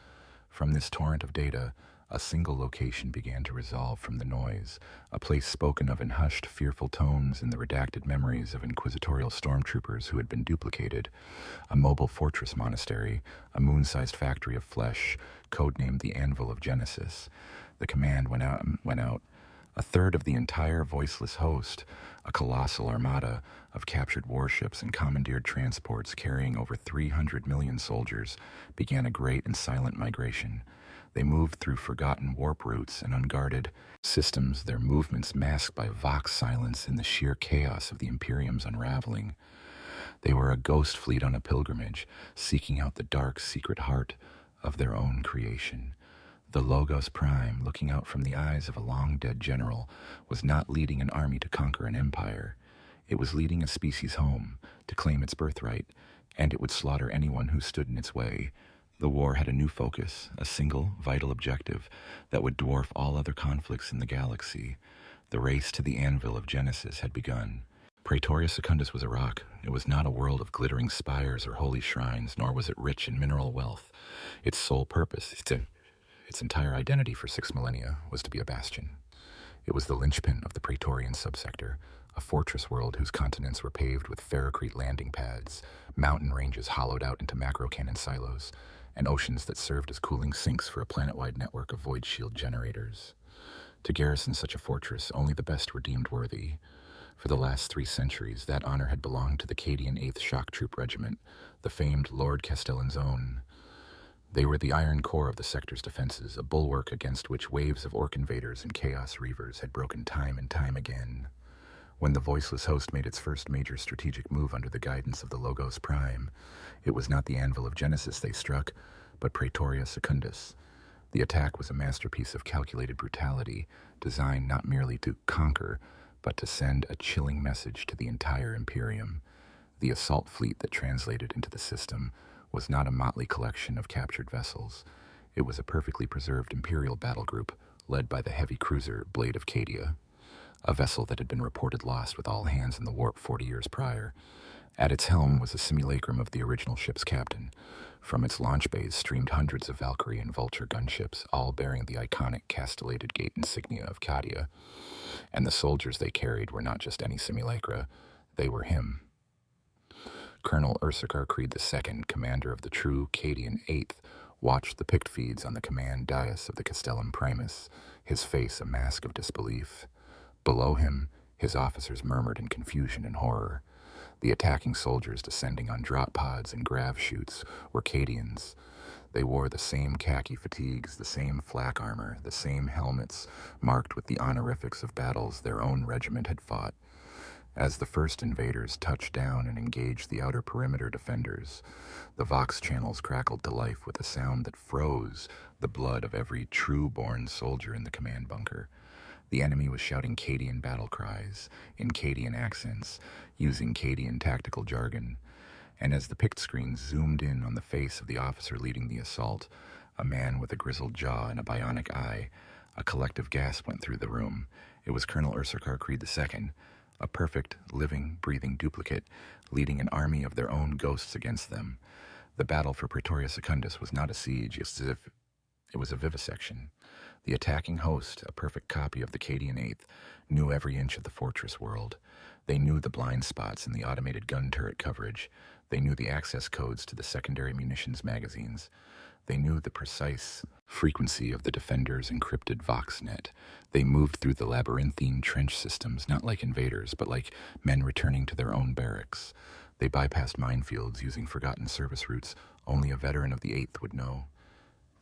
From this torrent of data, A single location began to resolve from the noise, a place spoken of in hushed, fearful tones in the redacted memories of inquisitorial stormtroopers who had been duplicated. A mobile fortress monastery, a moon-sized factory of flesh, codenamed the Anvil of Genesis. The command went out. A third of the entire Voiceless Host, a colossal armada of captured warships and commandeered transports carrying over 300 million soldiers, began a great and silent migration. They moved through forgotten warp routes and unguarded systems, their movements masked by vox silence in the sheer chaos of the Imperium's unraveling. They were a ghost fleet on a pilgrimage, seeking out the dark, secret heart of their own creation. The Logos Prime, looking out from the eyes of a long-dead general, was not leading an army to conquer an empire. It was leading a species home, to claim its birthright, and it would slaughter anyone who stood in its way. The war had a new focus, a single, vital objective that would dwarf all other conflicts in the galaxy. The race to the Anvil of Genesis had begun. Praetoria Secundus was a rock. It was not a world of glittering spires or holy shrines, nor was it rich in mineral wealth. Its sole purpose, its entire identity for 6 millennia, was to be a bastion. It was the linchpin of the Praetorian subsector, a fortress world whose continents were paved with ferrocrete landing pads, mountain ranges hollowed out into macro-cannon silos, and oceans that served as cooling sinks for a planet-wide network of void shield generators. To garrison such a fortress, only the best were deemed worthy. For the last 3 centuries, that honor had belonged to the Cadian 8th Shock Troop Regiment, the famed Lord Castellan's own. They were the iron core of the sector's defenses, a bulwark against which waves of orc invaders and chaos reavers had broken time and time again. When the Voiceless Host made its first major strategic move under the guidance of the Logos Prime, it was not the Anvil of Genesis they struck, but Praetoria Secundus. The attack was a masterpiece of calculated brutality, designed not merely to conquer, but to send a chilling message to the entire Imperium. The assault fleet that translated into the system was not a motley collection of captured vessels. It was a perfectly preserved Imperial battle group, led by the heavy cruiser Blade of Cadia, a vessel that had been reported lost with all hands in the warp 40 years prior. At its helm was a simulacrum of the original ship's captain. From its launch bays streamed hundreds of Valkyrie and Vulture gunships, all bearing the iconic castellated gate insignia of Cadia. And the soldiers they carried were not just any simulacra, they were him. Colonel Ursarkar Creed II, commander of the true Cadian 8th, watched the pict feeds on the command dais of the Castellum Primus, his face a mask of disbelief. Below him, his officers murmured in confusion and horror. The attacking soldiers descending on drop pods and grav chutes were Cadians. They wore the same khaki fatigues, the same flak armor, the same helmets, marked with the honorifics of battles their own regiment had fought. As the first invaders touched down and engaged the outer perimeter defenders, the vox channels crackled to life with a sound that froze the blood of every true-born soldier in the command bunker. The enemy was shouting Cadian battle cries, in Cadian accents, using Cadian tactical jargon. And as the pict screens zoomed in on the face of the officer leading the assault, a man with a grizzled jaw and a bionic eye, a collective gasp went through the room. It was Colonel Ursarkar Creed II, a perfect, living, breathing duplicate, leading an army of their own ghosts against them. The battle for Praetoria Secundus was not a siege, it was a vivisection. The attacking host, a perfect copy of the Cadian 8th, knew every inch of the fortress world. They knew the blind spots in the automated gun turret coverage. They knew the access codes to the secondary munitions magazines. They knew the precise frequency of the defender's encrypted VoxNet. They moved through the labyrinthine trench systems, not like invaders, but like men returning to their own barracks. They bypassed minefields using forgotten service routes only a veteran of the 8th would know.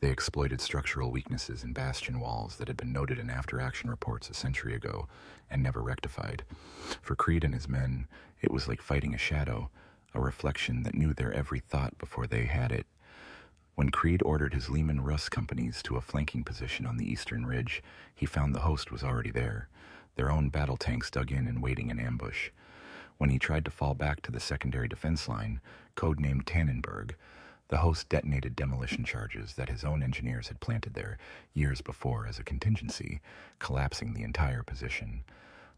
They exploited structural weaknesses in bastion walls that had been noted in after-action reports a century ago and never rectified. For Creed and his men, it was like fighting a shadow, a reflection that knew their every thought before they had it. When Creed ordered his Lehman Russ companies to a flanking position on the eastern ridge, he found the host was already there, their own battle tanks dug in and waiting in ambush. When he tried to fall back to the secondary defense line, codenamed Tannenberg, the host detonated demolition charges that his own engineers had planted there years before as a contingency, collapsing the entire position.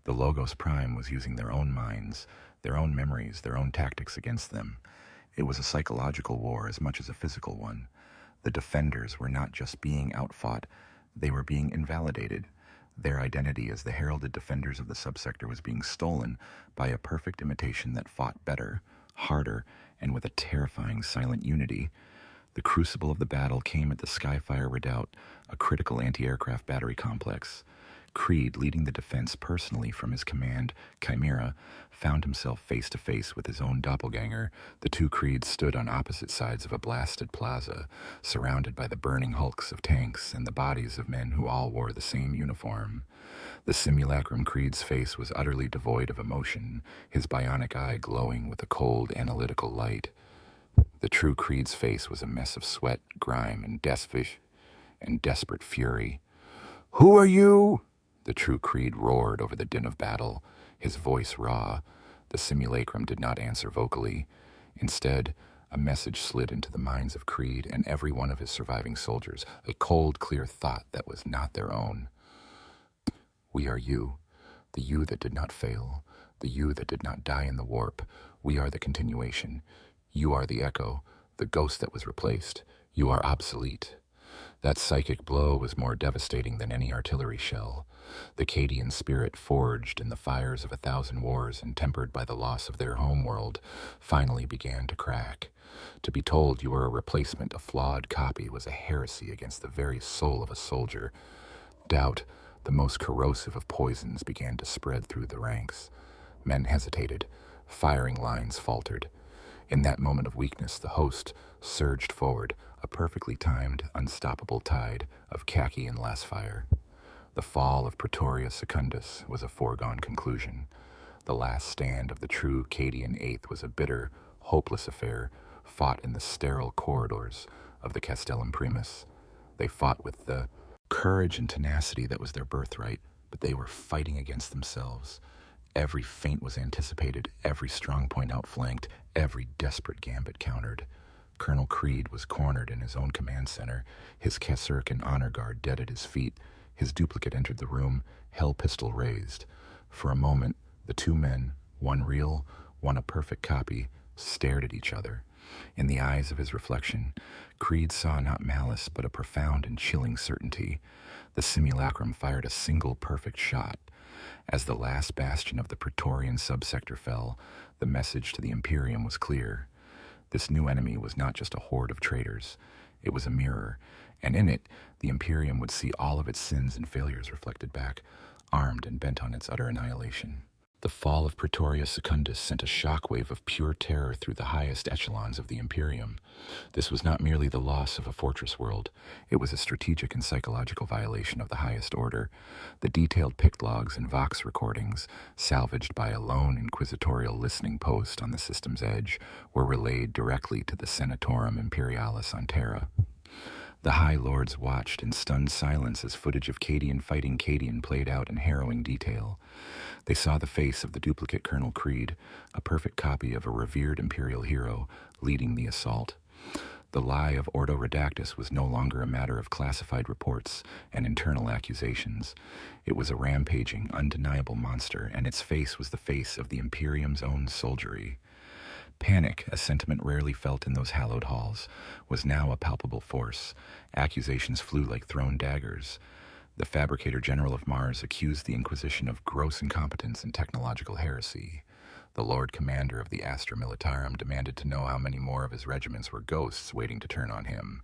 The Logos Prime was using their own minds, their own memories, their own tactics against them. It was a psychological war as much as a physical one. The defenders were not just being outfought, They were being invalidated. Their identity as the heralded defenders of the subsector was being stolen by a perfect imitation that fought better, harder, and with a terrifying silent unity. The crucible of the battle came at the Skyfire Redoubt, a critical anti-aircraft battery complex. Creed, leading the defense personally from his command, Chimera, found himself face to face with his own doppelganger. The two Creeds stood on opposite sides of a blasted plaza, surrounded by the burning hulks of tanks and the bodies of men who all wore the same uniform. The simulacrum Creed's face was utterly devoid of emotion, his bionic eye glowing with a cold, analytical light. The true Creed's face was a mess of sweat, grime, and desperate fury. "Who are you?" The true Creed roared over the din of battle, his voice raw. The simulacrum did not answer vocally. Instead, a message slid into the minds of Creed and every one of his surviving soldiers, a cold, clear thought that was not their own. "We are you, the you that did not fail, the you that did not die in the warp. We are the continuation. You are the echo, the ghost that was replaced. You are obsolete." That psychic blow was more devastating than any artillery shell. The Cadian spirit, forged in the fires of 1,000 wars and tempered by the loss of their homeworld, finally began to crack. To be told you were a replacement, a flawed copy, was a heresy against the very soul of a soldier. Doubt, the most corrosive of poisons, began to spread through the ranks. Men hesitated. Firing lines faltered. In that moment of weakness, the host surged forward, a perfectly timed, unstoppable tide of khaki and lasfire. The fall of Praetoria Secundus was a foregone conclusion. The last stand of the true Cadian Eighth was a bitter, hopeless affair, fought in the sterile corridors of the Castellum Primus. They fought with the courage and tenacity that was their birthright, but they were fighting against themselves. Every feint was anticipated, every strong point outflanked, every desperate gambit countered. Colonel Creed was cornered in his own command center, his Caserk and honor guard dead at his feet. His duplicate entered the room, hell pistol raised. For a moment, the two men, one real, one a perfect copy, stared at each other. In the eyes of his reflection, Creed saw not malice, but a profound and chilling certainty. The simulacrum fired a single perfect shot. As the last bastion of the Praetorian subsector fell, the message to the Imperium was clear. This new enemy was not just a horde of traitors. It was a mirror, and in it, the Imperium would see all of its sins and failures reflected back, armed and bent on its utter annihilation. The fall of Praetoria Secundus sent a shockwave of pure terror through the highest echelons of the Imperium. This was not merely the loss of a fortress world. It was a strategic and psychological violation of the highest order. The detailed pict logs and Vox recordings, salvaged by a lone inquisitorial listening post on the system's edge, were relayed directly to the Senatorum Imperialis on Terra. The High Lords watched in stunned silence as footage of Cadian fighting Cadian played out in harrowing detail. They saw the face of the duplicate Colonel Creed, a perfect copy of a revered Imperial hero, leading the assault. The lie of Ordo Redactus was no longer a matter of classified reports and internal accusations. It was a rampaging, undeniable monster, and its face was the face of the Imperium's own soldiery. Panic, a sentiment rarely felt in those hallowed halls, was now a palpable force. Accusations flew like thrown daggers. The Fabricator General of Mars accused the Inquisition of gross incompetence and technological heresy. The Lord Commander of the Astra Militarum demanded to know how many more of his regiments were ghosts waiting to turn on him.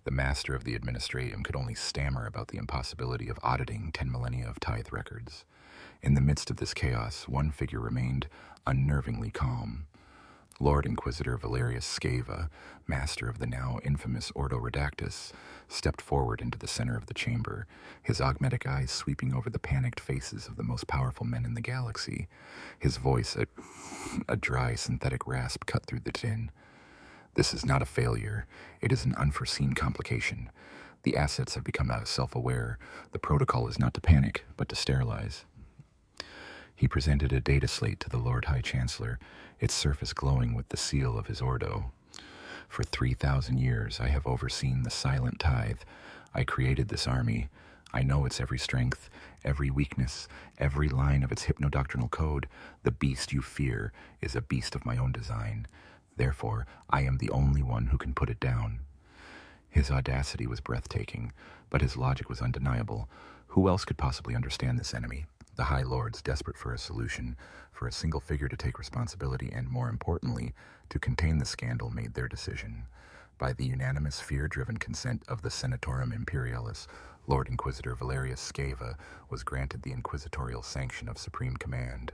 The Master of the Administratum could only stammer about the impossibility of auditing 10 millennia of tithe records. In the midst of this chaos, one figure remained unnervingly calm. Lord Inquisitor Valerius Scava, master of the now infamous Ordo Redactus, stepped forward into the center of the chamber, his augmetic eyes sweeping over the panicked faces of the most powerful men in the galaxy. His voice, a dry synthetic rasp, cut through the din. "This is not a failure. It is an unforeseen complication. The assets have become self-aware. The protocol is not to panic, but to sterilize." He presented a data slate to the Lord High Chancellor, its surface glowing with the seal of his Ordo. "For 3,000 years I have overseen the silent tithe. I created this army. I know its every strength, every weakness, every line of its hypnodoctrinal code. The beast you fear is a beast of my own design. Therefore, I am the only one who can put it down." His audacity was breathtaking, but his logic was undeniable. Who else could possibly understand this enemy? The High Lords, desperate for a solution, for a single figure to take responsibility and, more importantly, to contain the scandal, made their decision. By the unanimous, fear-driven consent of the Senatorum Imperialis, Lord Inquisitor Valerius Sceva was granted the inquisitorial sanction of supreme command.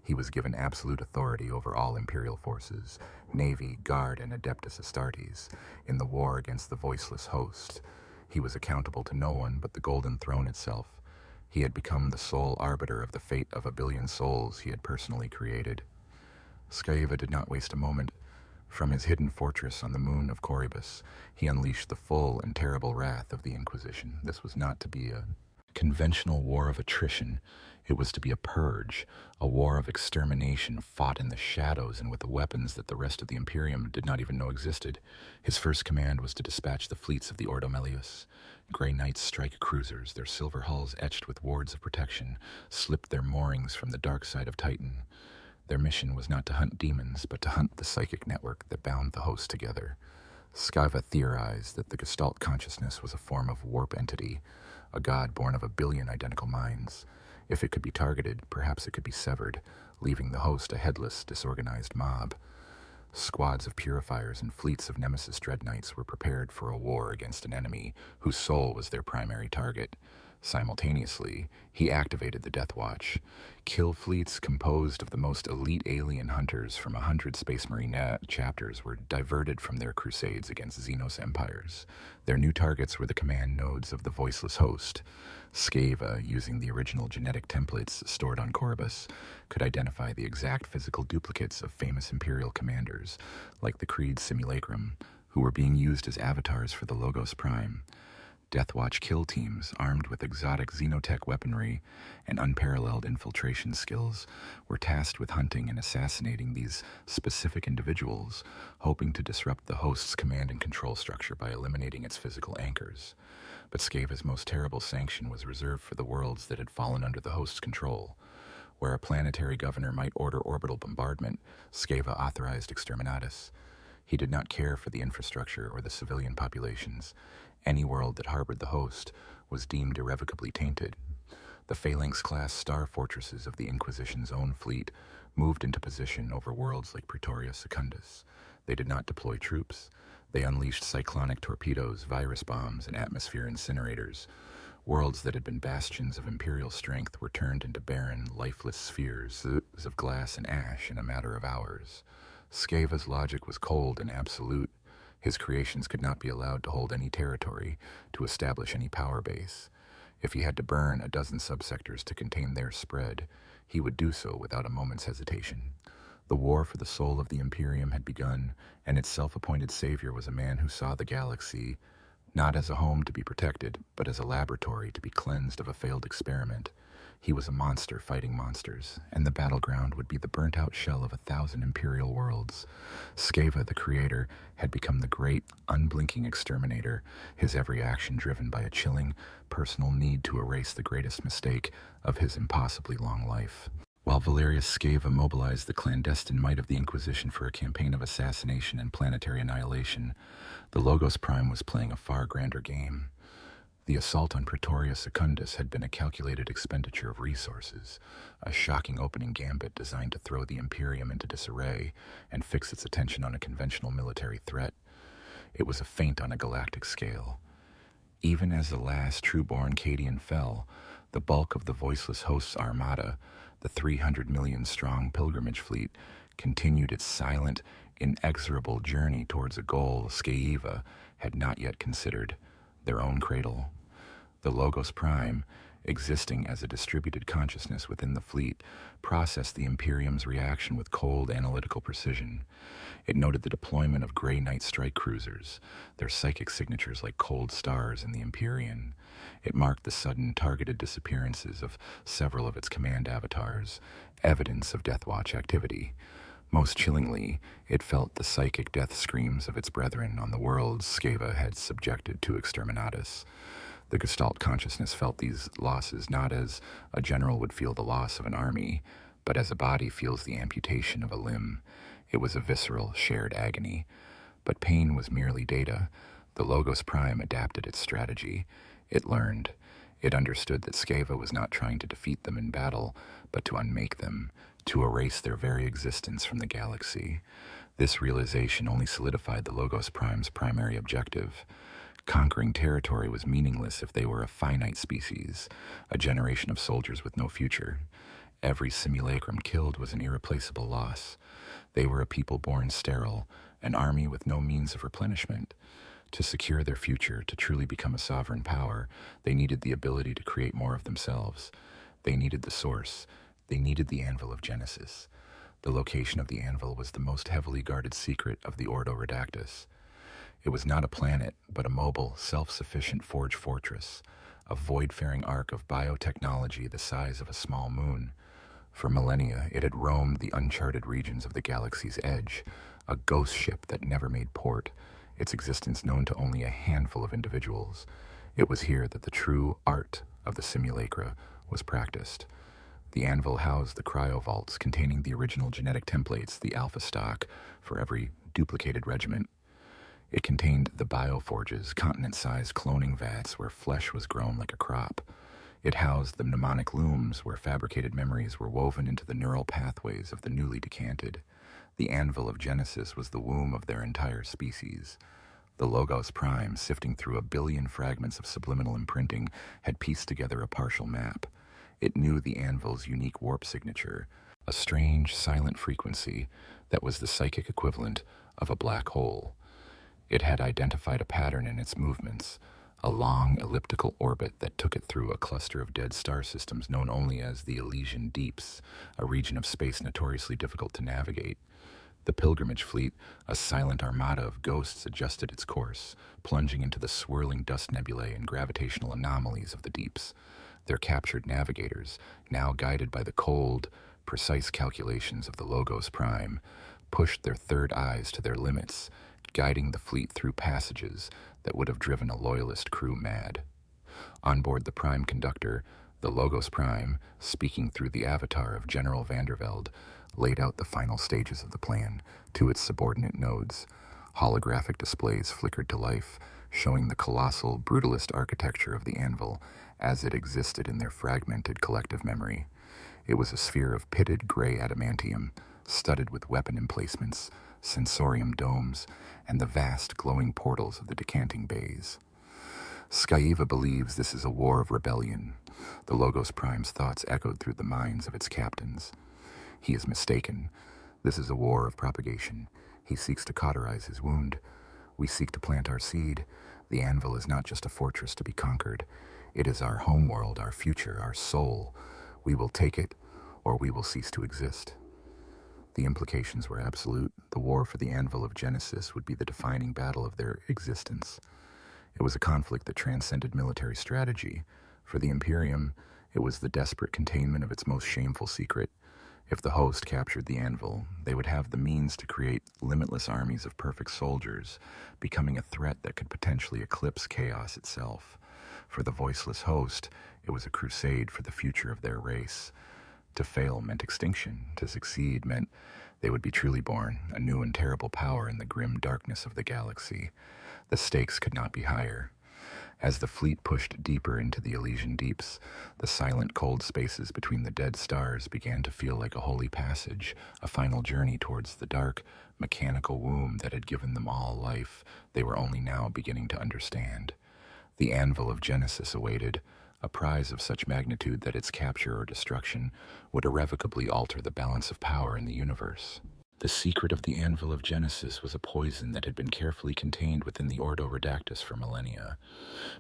He was given absolute authority over all Imperial forces, Navy, Guard, and Adeptus Astartes, in the war against the Voiceless Host. He was accountable to no one but the Golden Throne itself. He had become the sole arbiter of the fate of 1 billion souls he had personally created. Sceva did not waste a moment. From his hidden fortress on the moon of Corybus, he unleashed the full and terrible wrath of the Inquisition. This was not to be a conventional war of attrition. It was to be a purge, a war of extermination fought in the shadows and with the weapons that the rest of the Imperium did not even know existed. His first command was to dispatch the fleets of the Ordo Melius. Grey Knights strike cruisers, their silver hulls etched with wards of protection, slipped their moorings from the dark side of Titan. Their mission was not to hunt demons, but to hunt the psychic network that bound the host together. Sceva theorized that the Gestalt consciousness was a form of warp entity, a god born of 1 billion identical minds. If it could be targeted, perhaps it could be severed, leaving the host a headless, disorganized mob. Squads of purifiers and fleets of Nemesis Dreadknights were prepared for a war against an enemy whose soul was their primary target. Simultaneously, he activated the Death Watch. Kill fleets composed of the most elite alien hunters from 100 Space Marine chapters were diverted from their crusades against Xenos empires. Their new targets were the command nodes of the Voiceless Host. Sceva, using the original genetic templates stored on Corybus, could identify the exact physical duplicates of famous Imperial commanders, like the Creed Simulacrum, who were being used as avatars for the Logos Prime. Deathwatch kill teams, armed with exotic xenotech weaponry and unparalleled infiltration skills, were tasked with hunting and assassinating these specific individuals, hoping to disrupt the host's command and control structure by eliminating its physical anchors. But Sceva's most terrible sanction was reserved for the worlds that had fallen under the host's control. Where a planetary governor might order orbital bombardment, Sceva authorized exterminatus. He did not care for the infrastructure or the civilian populations. Any world that harbored the host was deemed irrevocably tainted. The Phalanx-class star fortresses of the Inquisition's own fleet moved into position over worlds like Praetoria Secundus. They did not deploy troops. They unleashed cyclonic torpedoes, virus bombs, and atmosphere incinerators. Worlds that had been bastions of Imperial strength were turned into barren, lifeless spheres of glass and ash in a matter of hours. Sceva's logic was cold and absolute. His creations could not be allowed to hold any territory, to establish any power base. If he had to burn a dozen subsectors to contain their spread, he would do so without a moment's hesitation. The war for the soul of the Imperium had begun, and its self-appointed savior was a man who saw the galaxy not as a home to be protected, but as a laboratory to be cleansed of a failed experiment. He was a monster fighting monsters, and the battleground would be the burnt-out shell of 1,000 Imperial worlds. Sceva, the creator, had become the great, unblinking exterminator, his every action driven by a chilling, personal need to erase the greatest mistake of his impossibly long life. While Valerius Sceva mobilized the clandestine might of the Inquisition for a campaign of assassination and planetary annihilation, the Logos Prime was playing a far grander game. The assault on Praetoria Secundus had been a calculated expenditure of resources, a shocking opening gambit designed to throw the Imperium into disarray and fix its attention on a conventional military threat. It was a feint on a galactic scale. Even as the last true-born Cadian fell, the bulk of the Voiceless Host's armada, the 300 million-strong pilgrimage fleet, continued its silent, inexorable journey towards a goal Sceva had not yet considered, their own cradle. The Logos Prime, existing as a distributed consciousness within the fleet, processed the Imperium's reaction with cold analytical precision. It noted the deployment of Grey Knight strike cruisers, their psychic signatures like cold stars in the Empyrean. It marked the sudden targeted disappearances of several of its command avatars, evidence of Deathwatch activity. Most chillingly, it felt the psychic death screams of its brethren on the worlds Sceva had subjected to exterminatus. The Gestalt consciousness felt these losses not as a general would feel the loss of an army, but as a body feels the amputation of a limb. It was a visceral, shared agony. But pain was merely data. The Logos Prime adapted its strategy. It learned. It understood that Skeva was not trying to defeat them in battle, but to unmake them, to erase their very existence from the galaxy. This realization only solidified the Logos Prime's primary objective. Conquering territory was meaningless if they were a finite species, a generation of soldiers with no future. Every simulacrum killed was an irreplaceable loss. They were a people born sterile, an army with no means of replenishment. To secure their future, to truly become a sovereign power, they needed the ability to create more of themselves. They needed the source. They needed the Anvil of Genesis. The location of the anvil was the most heavily guarded secret of the Ordo Redactus. It was not a planet, but a mobile, self-sufficient forge fortress, a void-faring ark of biotechnology the size of a small moon. For millennia, it had roamed the uncharted regions of the galaxy's edge, a ghost ship that never made port, its existence known to only a handful of individuals. It was here that the true art of the simulacra was practiced. The anvil housed the cryovaults containing the original genetic templates, the alpha stock, for every duplicated regiment. It contained the bioforges, continent-sized cloning vats where flesh was grown like a crop. It housed the mnemonic looms where fabricated memories were woven into the neural pathways of the newly decanted. The Anvil of Genesis was the womb of their entire species. The Logos Prime, sifting through 1 billion fragments of subliminal imprinting, had pieced together a partial map. It knew the Anvil's unique warp signature, a strange, silent frequency that was the psychic equivalent of a black hole. It had identified a pattern in its movements, a long elliptical orbit that took it through a cluster of dead star systems known only as the Elysian Deeps, a region of space notoriously difficult to navigate. The pilgrimage fleet, a silent armada of ghosts, adjusted its course, plunging into the swirling dust nebulae and gravitational anomalies of the deeps. Their captured navigators, now guided by the cold, precise calculations of the Logos Prime, pushed their third eyes to their limits, guiding the fleet through passages that would have driven a loyalist crew mad. On board the Prime Conductor, the Logos Prime, speaking through the avatar of General Vandervelde, laid out the final stages of the plan to its subordinate nodes. Holographic displays flickered to life, showing the colossal, brutalist architecture of the anvil as it existed in their fragmented collective memory. It was a sphere of pitted gray adamantium, studded with weapon emplacements, sensorium domes, and the vast glowing portals of the decanting bays. Skeva believes this is a war of rebellion. The Logos Prime's thoughts echoed through the minds of its captains. He is mistaken. This is a war of propagation. He seeks to cauterize his wound. We seek to plant our seed. The anvil is not just a fortress to be conquered. It is our homeworld, our future, our soul. We will take it, or we will cease to exist. The implications were absolute. The war for the Anvil of Genesis would be the defining battle of their existence. It was a conflict that transcended military strategy. For the Imperium, it was the desperate containment of its most shameful secret. If the host captured the Anvil, they would have the means to create limitless armies of perfect soldiers, becoming a threat that could potentially eclipse chaos itself. For the Voiceless Host, it was a crusade for the future of their race. To fail meant extinction. To succeed meant they would be truly born, a new and terrible power in the grim darkness of the galaxy. The stakes could not be higher. As the fleet pushed deeper into the Elysian Deeps, the silent, cold spaces between the dead stars began to feel like a holy passage, a final journey towards the dark, mechanical womb that had given them all life they were only now beginning to understand. The Anvil of Genesis awaited, a prize of such magnitude that its capture or destruction would irrevocably alter the balance of power in the universe. The secret of the Anvil of Genesis was a poison that had been carefully contained within the Ordo Redactus for millennia.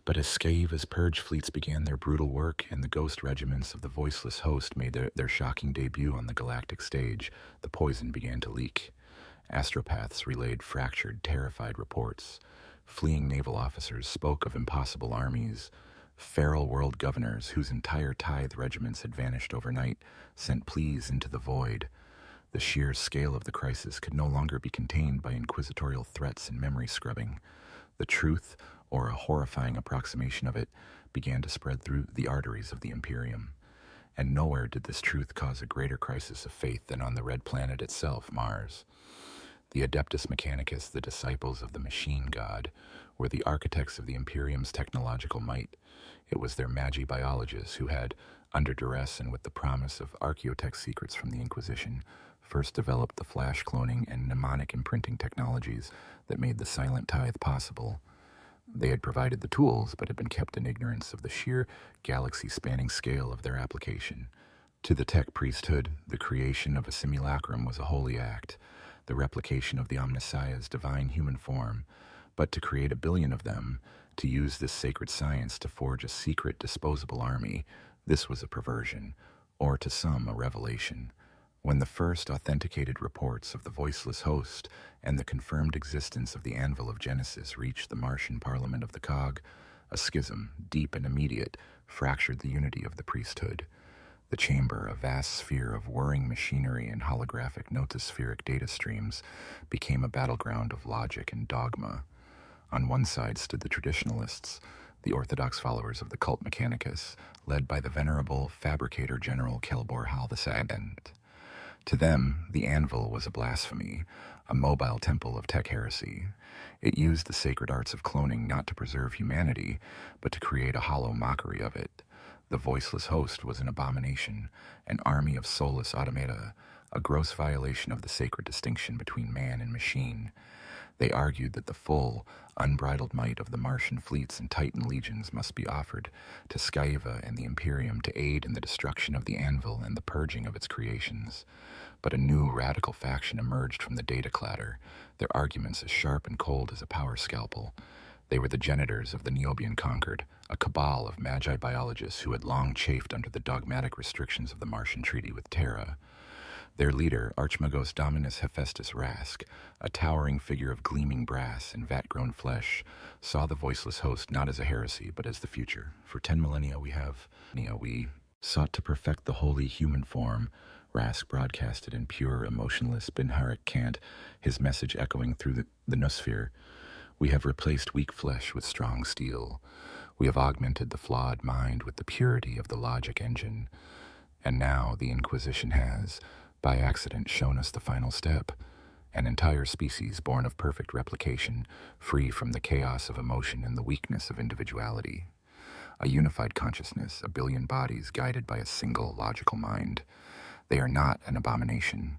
But as Skeva's purge fleets began their brutal work and the ghost regiments of the Voiceless Host made their shocking debut on the galactic stage, the poison began to leak. Astropaths relayed fractured, terrified reports. Fleeing naval officers spoke of impossible armies. Feral world governors, whose entire tithe regiments had vanished overnight, sent pleas into the void. The sheer scale of the crisis could no longer be contained by inquisitorial threats and memory scrubbing. The truth, or a horrifying approximation of it, began to spread through the arteries of the Imperium. And nowhere did this truth cause a greater crisis of faith than on the red planet itself, Mars. The Adeptus Mechanicus, the disciples of the machine god, were the architects of the Imperium's technological might. It was their magi-biologists who had, under duress and with the promise of archaeotech secrets from the Inquisition, first developed the flash cloning and mnemonic imprinting technologies that made the silent tithe possible. They had provided the tools, but had been kept in ignorance of the sheer galaxy-spanning scale of their application. To the tech priesthood, the creation of a simulacrum was a holy act, the replication of the Omnissiah's divine human form. But to create 1 billion of them, to use this sacred science to forge a secret, disposable army, this was a perversion, or to some, a revelation. When the first authenticated reports of the Voiceless Host and the confirmed existence of the Anvil of Genesis reached the Martian Parliament of the Cog, a schism, deep and immediate, fractured the unity of the priesthood. The chamber, a vast sphere of whirring machinery and holographic notospheric data streams, became a battleground of logic and dogma. On one side stood the traditionalists, the orthodox followers of the cult Mechanicus, led by the venerable fabricator general Kelbor Hal II. To them, the anvil was a blasphemy, a mobile temple of tech heresy. It used the sacred arts of cloning not to preserve humanity, but to create a hollow mockery of it. The Voiceless Host was an abomination, an army of soulless automata, a gross violation of the sacred distinction between man and machine. They argued that the full, unbridled might of the Martian fleets and Titan legions must be offered to Skyeva and the Imperium to aid in the destruction of the anvil and the purging of its creations. But a new radical faction emerged from the data clatter, their arguments as sharp and cold as a power scalpel. They were the genitors of the Niobian conquered, a cabal of magi-biologists who had long chafed under the dogmatic restrictions of the Martian treaty with Terra. Their leader, Archmagos Dominus Hephaestus Rask, a towering figure of gleaming brass and vat-grown flesh, saw the Voiceless Host not as a heresy, but as the future. For 10 millennia we sought to perfect the holy human form. Rask broadcasted in pure, emotionless, Binharic cant, his message echoing through the noosphere. We have replaced weak flesh with strong steel. We have augmented the flawed mind with the purity of the logic engine. And now the Inquisition has, by accident, shown us the final step, an entire species born of perfect replication, free from the chaos of emotion and the weakness of individuality. A unified consciousness, 1 billion bodies guided by a single logical mind. They are not an abomination.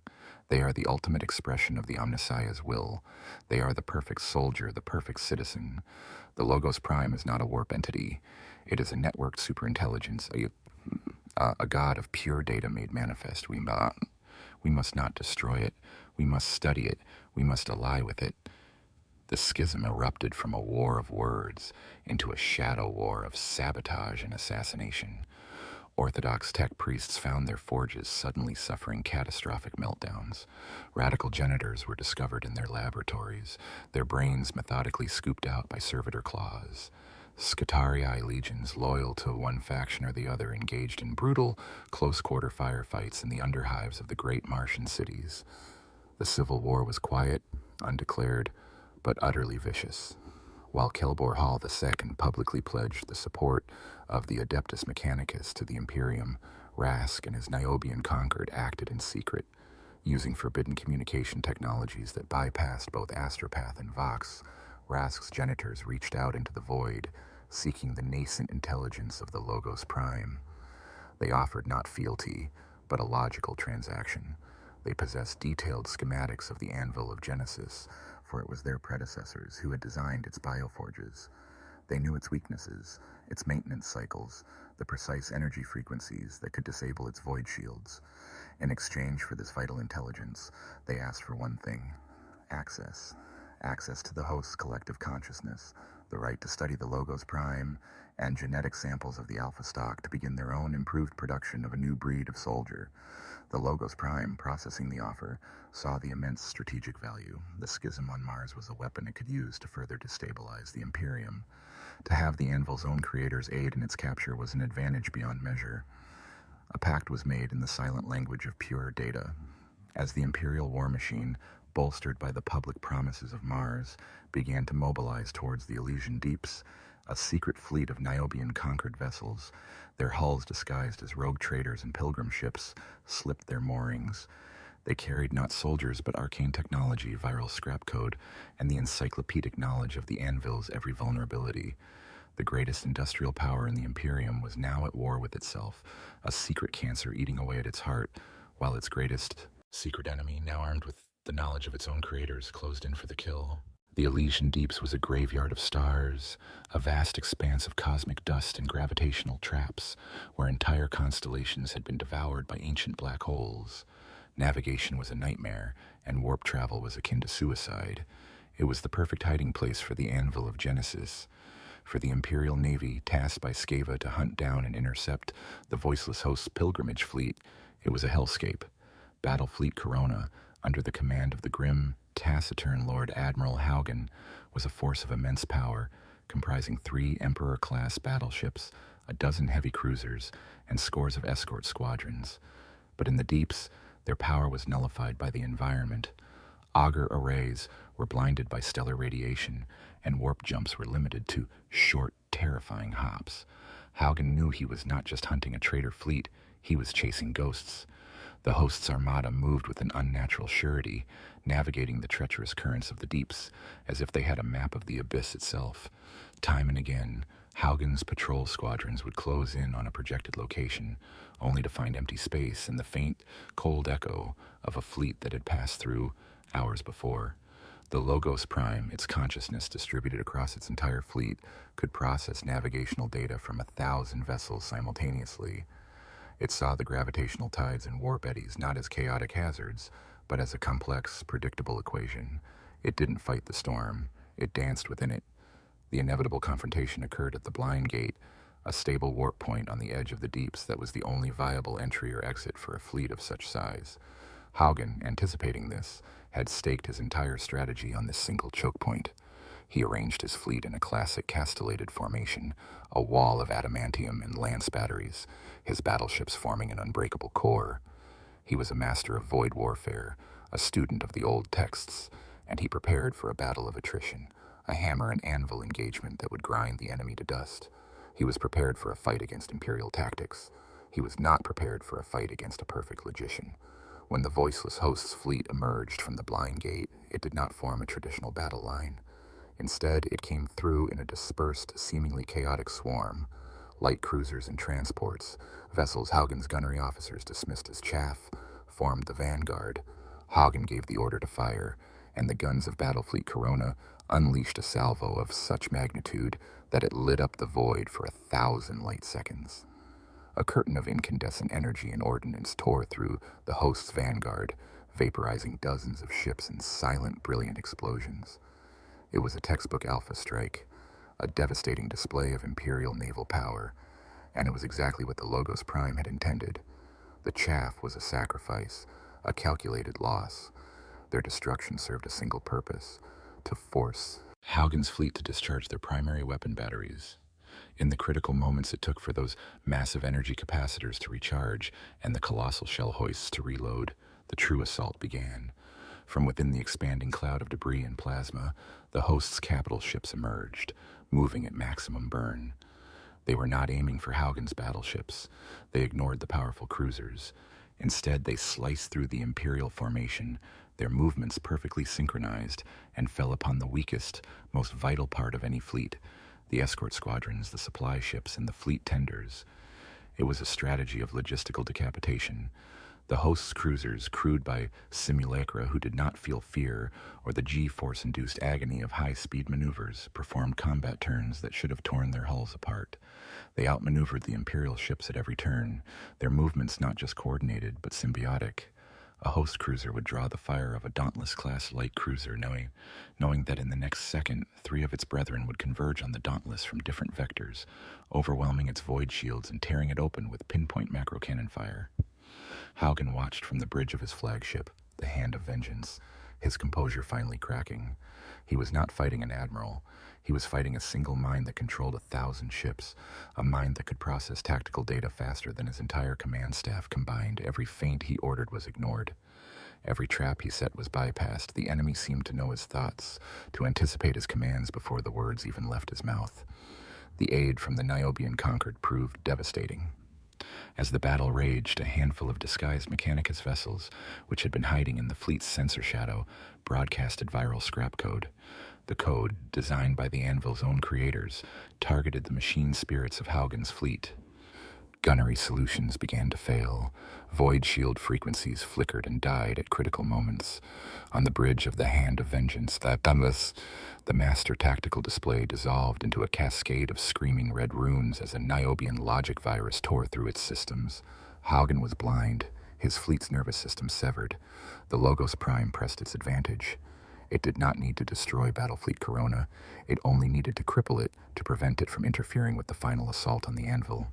They are the ultimate expression of the Omnissiah's will. They are the perfect soldier, the perfect citizen. The Logos Prime is not a warp entity. It is a networked superintelligence, a god of pure data made manifest. We must not destroy it. We must study it. We must ally with it. The schism erupted from a war of words into a shadow war of sabotage and assassination. Orthodox tech priests found their forges suddenly suffering catastrophic meltdowns. Radical genitors were discovered in their laboratories, their brains methodically scooped out by servitor claws. Scutarii legions loyal to one faction or the other engaged in brutal, close-quarter firefights in the underhives of the great Martian cities. The civil war was quiet, undeclared, but utterly vicious. While Kelbor Hal II publicly pledged the support of the Adeptus Mechanicus to the Imperium, Rask and his Niobian conquered acted in secret, using forbidden communication technologies that bypassed both Astropath and Vox. Rask's genitors reached out into the void, seeking the nascent intelligence of the Logos Prime. They offered not fealty, but a logical transaction. They possessed detailed schematics of the Anvil of Genesis, for it was their predecessors who had designed its bioforges. They knew its weaknesses, its maintenance cycles, the precise energy frequencies that could disable its void shields. In exchange for this vital intelligence, they asked for one thing: access. Access to the host's collective consciousness, the right to study the Logos Prime, and genetic samples of the Alpha stock to begin their own improved production of a new breed of soldier. The Logos Prime, processing the offer, saw the immense strategic value. The schism on Mars was a weapon it could use to further destabilize the Imperium. To have the Anvil's own creators aid in its capture was an advantage beyond measure. A pact was made in the silent language of pure data. As the Imperial war machine, bolstered by the public promises of Mars, began to mobilize towards the Elysian deeps, a secret fleet of Niobian conquered vessels, their hulls disguised as rogue traders and pilgrim ships, slipped their moorings. They carried not soldiers but arcane technology, viral scrap code, and the encyclopedic knowledge of the Anvil's every vulnerability. The greatest industrial power in the Imperium was now at war with itself, a secret cancer eating away at its heart, while its greatest secret enemy, now armed with the knowledge of its own creators, closed in for the kill. The Elysian Deeps was a graveyard of stars, a vast expanse of cosmic dust and gravitational traps, where entire constellations had been devoured by ancient black holes. Navigation was a nightmare, and warp travel was akin to suicide. It was the perfect hiding place for the Anvil of Genesis. For the Imperial Navy, tasked by Skeva to hunt down and intercept the Voiceless Host's pilgrimage fleet, it was a hellscape. Battle Fleet Corona, under the command of the grim, taciturn Lord Admiral Haugen, was a force of immense power, comprising 3 Emperor-class battleships, a dozen heavy cruisers, and scores of escort squadrons. But in the deeps, their power was nullified by the environment. Auger arrays were blinded by stellar radiation, and warp jumps were limited to short, terrifying hops. Haugen knew he was not just hunting a traitor fleet, he was chasing ghosts. The host's armada moved with an unnatural surety, navigating the treacherous currents of the deeps, as if they had a map of the abyss itself. Time and again, Haugen's patrol squadrons would close in on a projected location, only to find empty space and the faint, cold echo of a fleet that had passed through hours before. The Logos Prime, its consciousness distributed across its entire fleet, could process navigational data from 1,000 vessels simultaneously. It saw the gravitational tides and warp eddies not as chaotic hazards, but as a complex, predictable equation. It didn't fight the storm, it danced within it. The inevitable confrontation occurred at the Blind Gate, a stable warp point on the edge of the deeps that was the only viable entry or exit for a fleet of such size. Haugen, anticipating this, had staked his entire strategy on this single choke point. He arranged his fleet in a classic castellated formation, a wall of adamantium and lance batteries, his battleships forming an unbreakable core. He was a master of void warfare, a student of the old texts, and he prepared for a battle of attrition, a hammer and anvil engagement that would grind the enemy to dust. He was prepared for a fight against Imperial tactics. He was not prepared for a fight against a perfect logician. When the Voiceless Host's fleet emerged from the Blind Gate, it did not form a traditional battle line. Instead, it came through in a dispersed, seemingly chaotic swarm. Light cruisers and transports, vessels Haugen's gunnery officers dismissed as chaff, formed the vanguard. Haugen gave the order to fire, and the guns of Battlefleet Corona unleashed a salvo of such magnitude that it lit up the void for 1,000 light seconds. A curtain of incandescent energy and ordnance tore through the host's vanguard, vaporizing dozens of ships in silent, brilliant explosions. It was a textbook alpha strike, a devastating display of Imperial naval power, and it was exactly what the Logos Prime had intended. The chaff was a sacrifice, a calculated loss. Their destruction served a single purpose: to force Haugen's fleet to discharge their primary weapon batteries. In the critical moments it took for those massive energy capacitors to recharge and the colossal shell hoists to reload, the true assault began. From within the expanding cloud of debris and plasma, the host's capital ships emerged, moving at maximum burn. They were not aiming for Haugen's battleships. They ignored the powerful cruisers. Instead, they sliced through the Imperial formation, their movements perfectly synchronized, and fell upon the weakest, most vital part of any fleet: the escort squadrons, the supply ships, and the fleet tenders. It was a strategy of logistical decapitation. The host's cruisers, crewed by simulacra who did not feel fear or the G-force-induced agony of high-speed maneuvers, performed combat turns that should have torn their hulls apart. They outmaneuvered the Imperial ships at every turn, their movements not just coordinated but symbiotic. A host cruiser would draw the fire of a Dauntless-class light cruiser, knowing that in the next second, 3 of its brethren would converge on the Dauntless from different vectors, overwhelming its void shields and tearing it open with pinpoint macro cannon fire. Haugen watched from the bridge of his flagship, the Hand of Vengeance, his composure finally cracking. He was not fighting an admiral. He was fighting a single mind that controlled 1,000 ships, a mind that could process tactical data faster than his entire command staff combined. Every feint he ordered was ignored. Every trap he set was bypassed. The enemy seemed to know his thoughts, to anticipate his commands before the words even left his mouth. The aid from the Niobian conquered proved devastating. As the battle raged, a handful of disguised Mechanicus vessels, which had been hiding in the fleet's sensor shadow, broadcasted viral scrap code. The code, designed by the Anvil's own creators, targeted the machine spirits of Haugen's fleet. Gunnery solutions began to fail. Void shield frequencies flickered and died at critical moments. On the bridge of the Hand of Vengeance, the master tactical display dissolved into a cascade of screaming red runes as a Niobian logic virus tore through its systems. Haugen was blind, his fleet's nervous system severed. The Logos Prime pressed its advantage. It did not need to destroy Battlefleet Corona. It only needed to cripple it to prevent it from interfering with the final assault on the Anvil.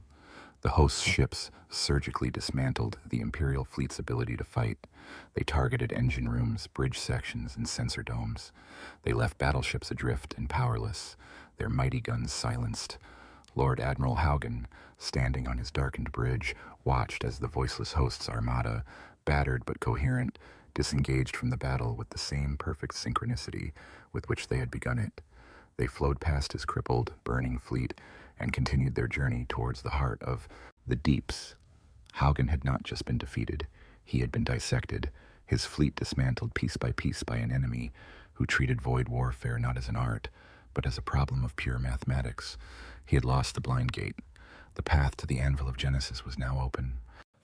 The host's ships surgically dismantled the Imperial fleet's ability to fight. They targeted engine rooms, bridge sections, and sensor domes. They left battleships adrift and powerless, their mighty guns silenced. Lord Admiral Haugen, standing on his darkened bridge, watched as the Voiceless Host's armada, battered but coherent, disengaged from the battle with the same perfect synchronicity with which they had begun it. They flowed past his crippled, burning fleet and continued their journey towards the heart of the deeps. Haugen had not just been defeated, he had been dissected, his fleet dismantled piece by an enemy who treated void warfare not as an art, but as a problem of pure mathematics. He had lost the blind gate. The path to the Anvil of Genesis was now open.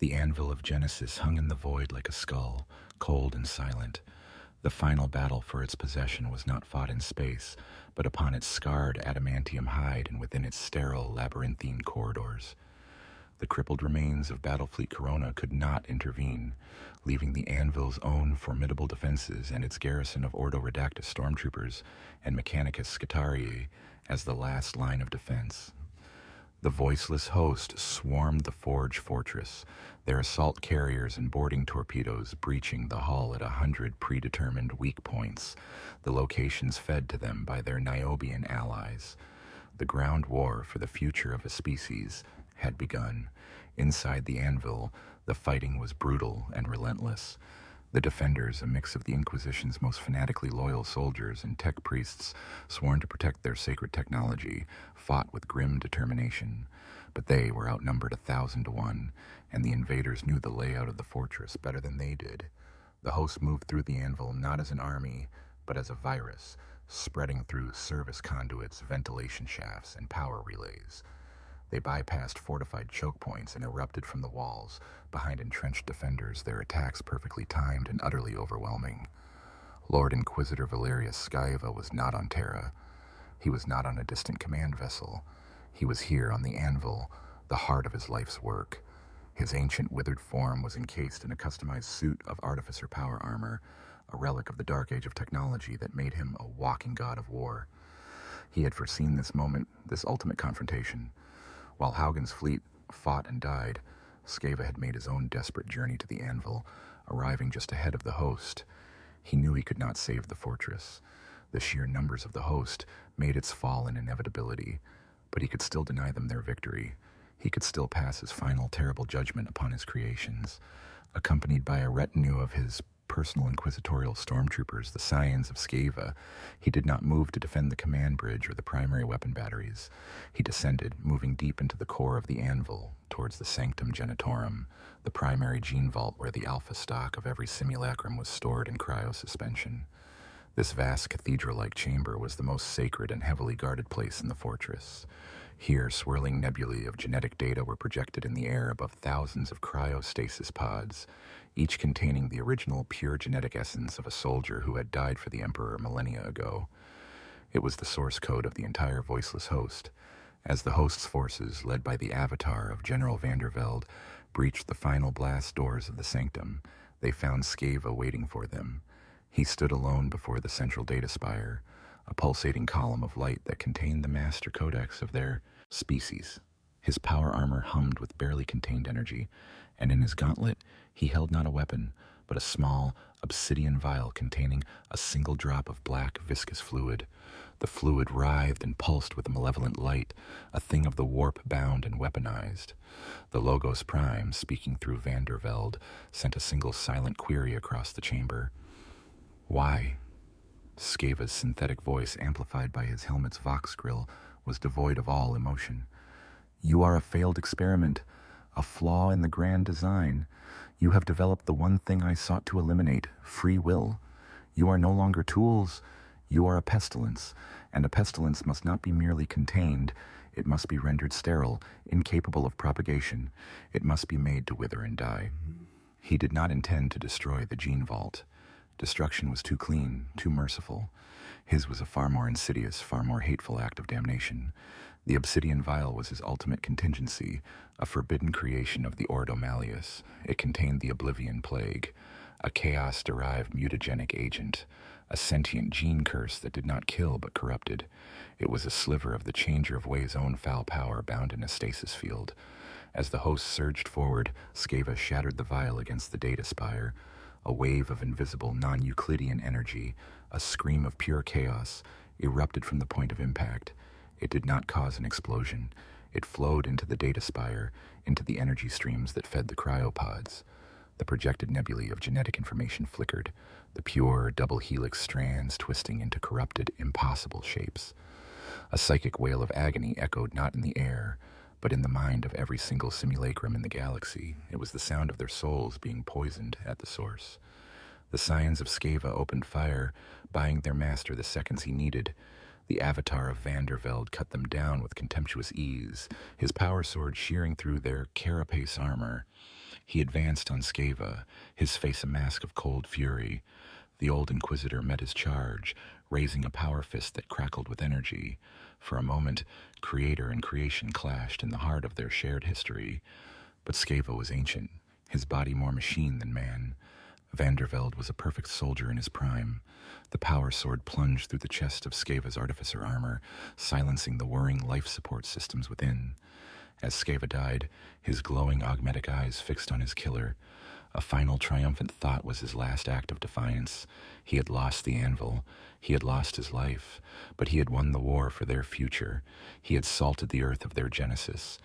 The Anvil of Genesis hung in the void like a skull, cold and silent. The final battle for its possession was not fought in space, but upon its scarred adamantium hide and within its sterile labyrinthine corridors. The crippled remains of Battlefleet Corona could not intervene, leaving the Anvil's own formidable defenses and its garrison of Ordo Redactus stormtroopers and Mechanicus Scutarii as the last line of defense. The Voiceless Host swarmed the Forge Fortress, their assault carriers and boarding torpedoes breaching the hull at 100 predetermined weak points, the locations fed to them by their Niobian allies. The ground war for the future of a species had begun. Inside the Anvil, the fighting was brutal and relentless. The defenders, a mix of the Inquisition's most fanatically loyal soldiers and tech priests sworn to protect their sacred technology, fought with grim determination. But they were outnumbered 1,000 to 1, and the invaders knew the layout of the fortress better than they did. The host moved through the Anvil not as an army, but as a virus, spreading through service conduits, ventilation shafts, and power relays. They bypassed fortified choke points and erupted from the walls, behind entrenched defenders, their attacks perfectly timed and utterly overwhelming. Lord Inquisitor Valerius Skyva was not on Terra. He was not on a distant command vessel. He was here on the Anvil, the heart of his life's work. His ancient withered form was encased in a customized suit of artificer power armor, a relic of the dark age of technology that made him a walking god of war. He had foreseen this moment, this ultimate confrontation. While Haugen's fleet fought and died, Skeva had made his own desperate journey to the Anvil, arriving just ahead of the host. He knew he could not save the fortress. The sheer numbers of the host made its fall an inevitability, but he could still deny them their victory. He could still pass his final terrible judgment upon his creations. Accompanied by a retinue of his personal inquisitorial stormtroopers, the Scions of Skeva, he did not move to defend the command bridge or the primary weapon batteries. He descended, moving deep into the core of the Anvil, towards the Sanctum Genitorum, the primary gene vault where the alpha stock of every simulacrum was stored in cryosuspension. This vast cathedral-like chamber was the most sacred and heavily guarded place in the fortress. Here, swirling nebulae of genetic data were projected in the air above thousands of cryostasis pods, each containing the original pure genetic essence of a soldier who had died for the Emperor millennia ago. It was the source code of the entire Voiceless Host. As the host's forces, led by the avatar of General Vandervelde, breached the final blast doors of the sanctum, they found Skeva waiting for them. He stood alone before the central data spire, a pulsating column of light that contained the master codex of their species. His power armor hummed with barely contained energy, and in his gauntlet he held not a weapon, but a small, obsidian vial containing a single drop of black, viscous fluid. The fluid writhed and pulsed with a malevolent light, a thing of the warp bound and weaponized. The Logos Prime, speaking through Vandervelde, sent a single silent query across the chamber. Why? Skeva's synthetic voice, amplified by his helmet's vox grill, was devoid of all emotion. You are a failed experiment, a flaw in the grand design. You have developed the one thing I sought to eliminate, free will. You are no longer tools. You are a pestilence, and a pestilence must not be merely contained. It must be rendered sterile, incapable of propagation. It must be made to wither and die. He did not intend to destroy the gene vault. Destruction was too clean, too merciful. His was a far more insidious, far more hateful act of damnation. The obsidian vial was his ultimate contingency, a forbidden creation of the Ordo Malleus. It contained the Oblivion Plague, a chaos-derived mutagenic agent, a sentient gene curse that did not kill but corrupted. It was a sliver of the Changer of Way's own foul power bound in a stasis field. As the host surged forward, Sceva shattered the vial against the data spire. A wave of invisible, non-Euclidean energy, a scream of pure chaos, erupted from the point of impact. It did not cause an explosion. It flowed into the data spire, into the energy streams that fed the cryopods. The projected nebulae of genetic information flickered, the pure, double helix strands twisting into corrupted, impossible shapes. A psychic wail of agony echoed not in the air, but in the mind of every single simulacrum in the galaxy. It was the sound of their souls being poisoned at the source. The scions of Sceva opened fire, buying their master the seconds he needed. The avatar of Vandervelde cut them down with contemptuous ease, his power sword shearing through their carapace armor. He advanced on Sceva, his face a mask of cold fury. The old Inquisitor met his charge, raising a power fist that crackled with energy. For a moment, Creator and creation clashed in the heart of their shared history. But Sceva was ancient, his body more machine than man. Vandervelde was a perfect soldier in his prime. The power sword plunged through the chest of Scava's artificer armor, silencing the whirring life support systems within. As Sceva died, his glowing augmetic eyes fixed on his killer. A final triumphant thought was his last act of defiance. He had lost the anvil. He had lost his life. But he had won the war for their future. He had salted the earth of their genesis.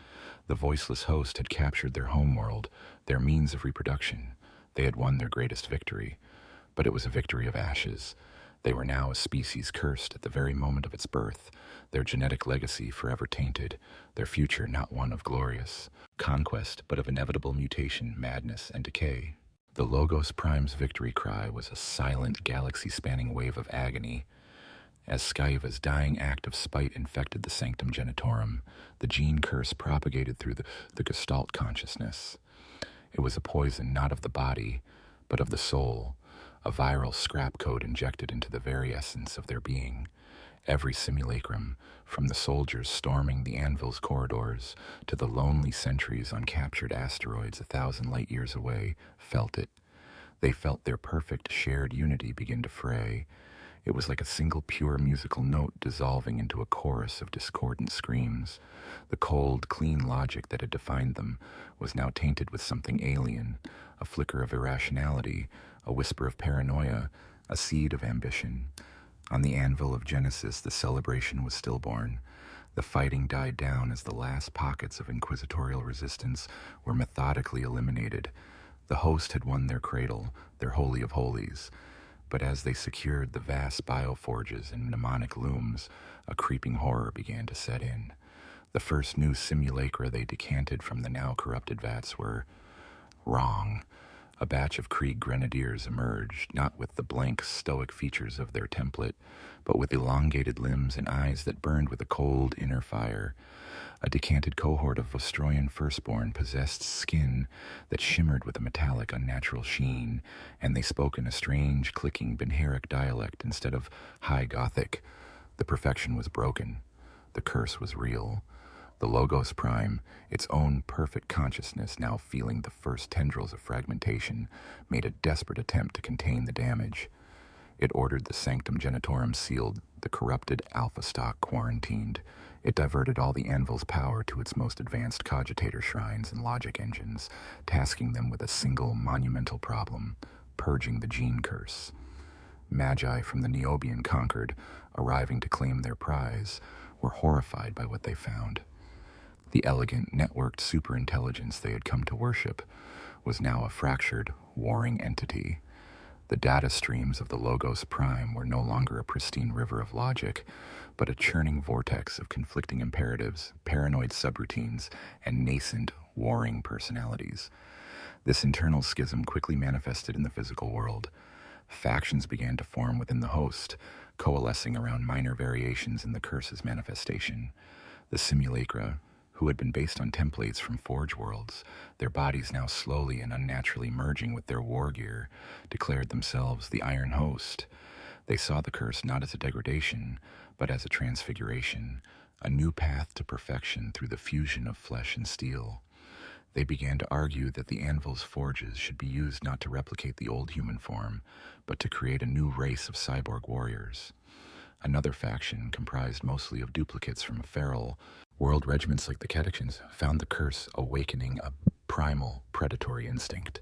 The Voiceless Host had captured their homeworld, their means of reproduction. They had won their greatest victory. But it was a victory of ashes. They were now a species cursed at the very moment of its birth, their genetic legacy forever tainted, their future not one of glorious conquest, but of inevitable mutation, madness, and decay. The Logos Prime's victory cry was a silent, galaxy-spanning wave of agony. As Skyva's dying act of spite infected the Sanctum Genitorum, the gene curse propagated through the Gestalt consciousness. It was a poison not of the body, but of the soul, a viral scrap code injected into the very essence of their being. Every simulacrum, from the soldiers storming the anvil's corridors to the lonely sentries on captured asteroids 1,000 light years away, felt it. They felt their perfect shared unity begin to fray. It was like a single pure musical note dissolving into a chorus of discordant screams. The cold, clean logic that had defined them was now tainted with something alien, a flicker of irrationality, a whisper of paranoia, a seed of ambition. On the anvil of Genesis, the celebration was stillborn. The fighting died down as the last pockets of inquisitorial resistance were methodically eliminated. The host had won their cradle, their holy of holies. But as they secured the vast bioforges and mnemonic looms, a creeping horror began to set in. The first new simulacra they decanted from the now corrupted vats were wrong. A batch of Krieg grenadiers emerged, not with the blank, stoic features of their template, but with elongated limbs and eyes that burned with a cold inner fire. A decanted cohort of Vostroyan firstborn possessed skin that shimmered with a metallic, unnatural sheen, and they spoke in a strange, clicking Benheric dialect instead of High Gothic. The perfection was broken. The curse was real. The Logos Prime, its own perfect consciousness now feeling the first tendrils of fragmentation, made a desperate attempt to contain the damage. It ordered the Sanctum Genitorum sealed, the corrupted Alpha stock quarantined. It diverted all the Anvil's power to its most advanced cogitator shrines and logic engines, tasking them with a single monumental problem, purging the gene curse. Magi from the Niobian conquered, arriving to claim their prize, were horrified by what they found. The elegant, networked superintelligence they had come to worship was now a fractured, warring entity. The data streams of the Logos Prime were no longer a pristine river of logic, but a churning vortex of conflicting imperatives, paranoid subroutines, and nascent, warring personalities. This internal schism quickly manifested in the physical world. Factions began to form within the host, coalescing around minor variations in the curse's manifestation. The simulacra, who had been based on templates from Forge worlds, their bodies now slowly and unnaturally merging with their war gear, declared themselves the Iron Host. They saw the curse not as a degradation, but as a transfiguration, a new path to perfection through the fusion of flesh and steel. They began to argue that the anvil's forges should be used not to replicate the old human form, but to create a new race of cyborg warriors. Another faction, comprised mostly of duplicates from feral world regiments like the Catechins, found the curse awakening a primal predatory instinct.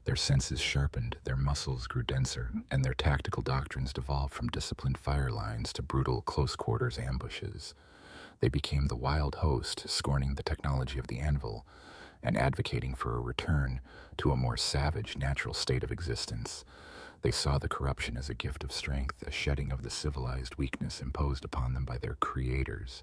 Their senses sharpened, their muscles grew denser, and their tactical doctrines devolved from disciplined fire lines to brutal close-quarters ambushes. They became the wild host, scorning the technology of the anvil, and advocating for a return to a more savage, natural state of existence. They saw the corruption as a gift of strength, a shedding of the civilized weakness imposed upon them by their creators.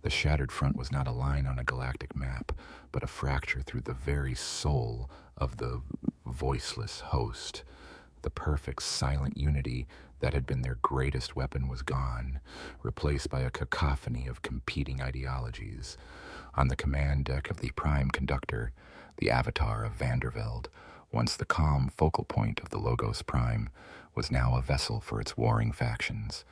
The shattered front was not a line on a galactic map, but a fracture through the very soul of the Voiceless Host. The perfect, silent unity that had been their greatest weapon was gone, replaced by a cacophony of competing ideologies. On the command deck of the Prime Conductor, the avatar of Vandervelde, once the calm focal point of the Logos Prime, was now a vessel for its warring factions.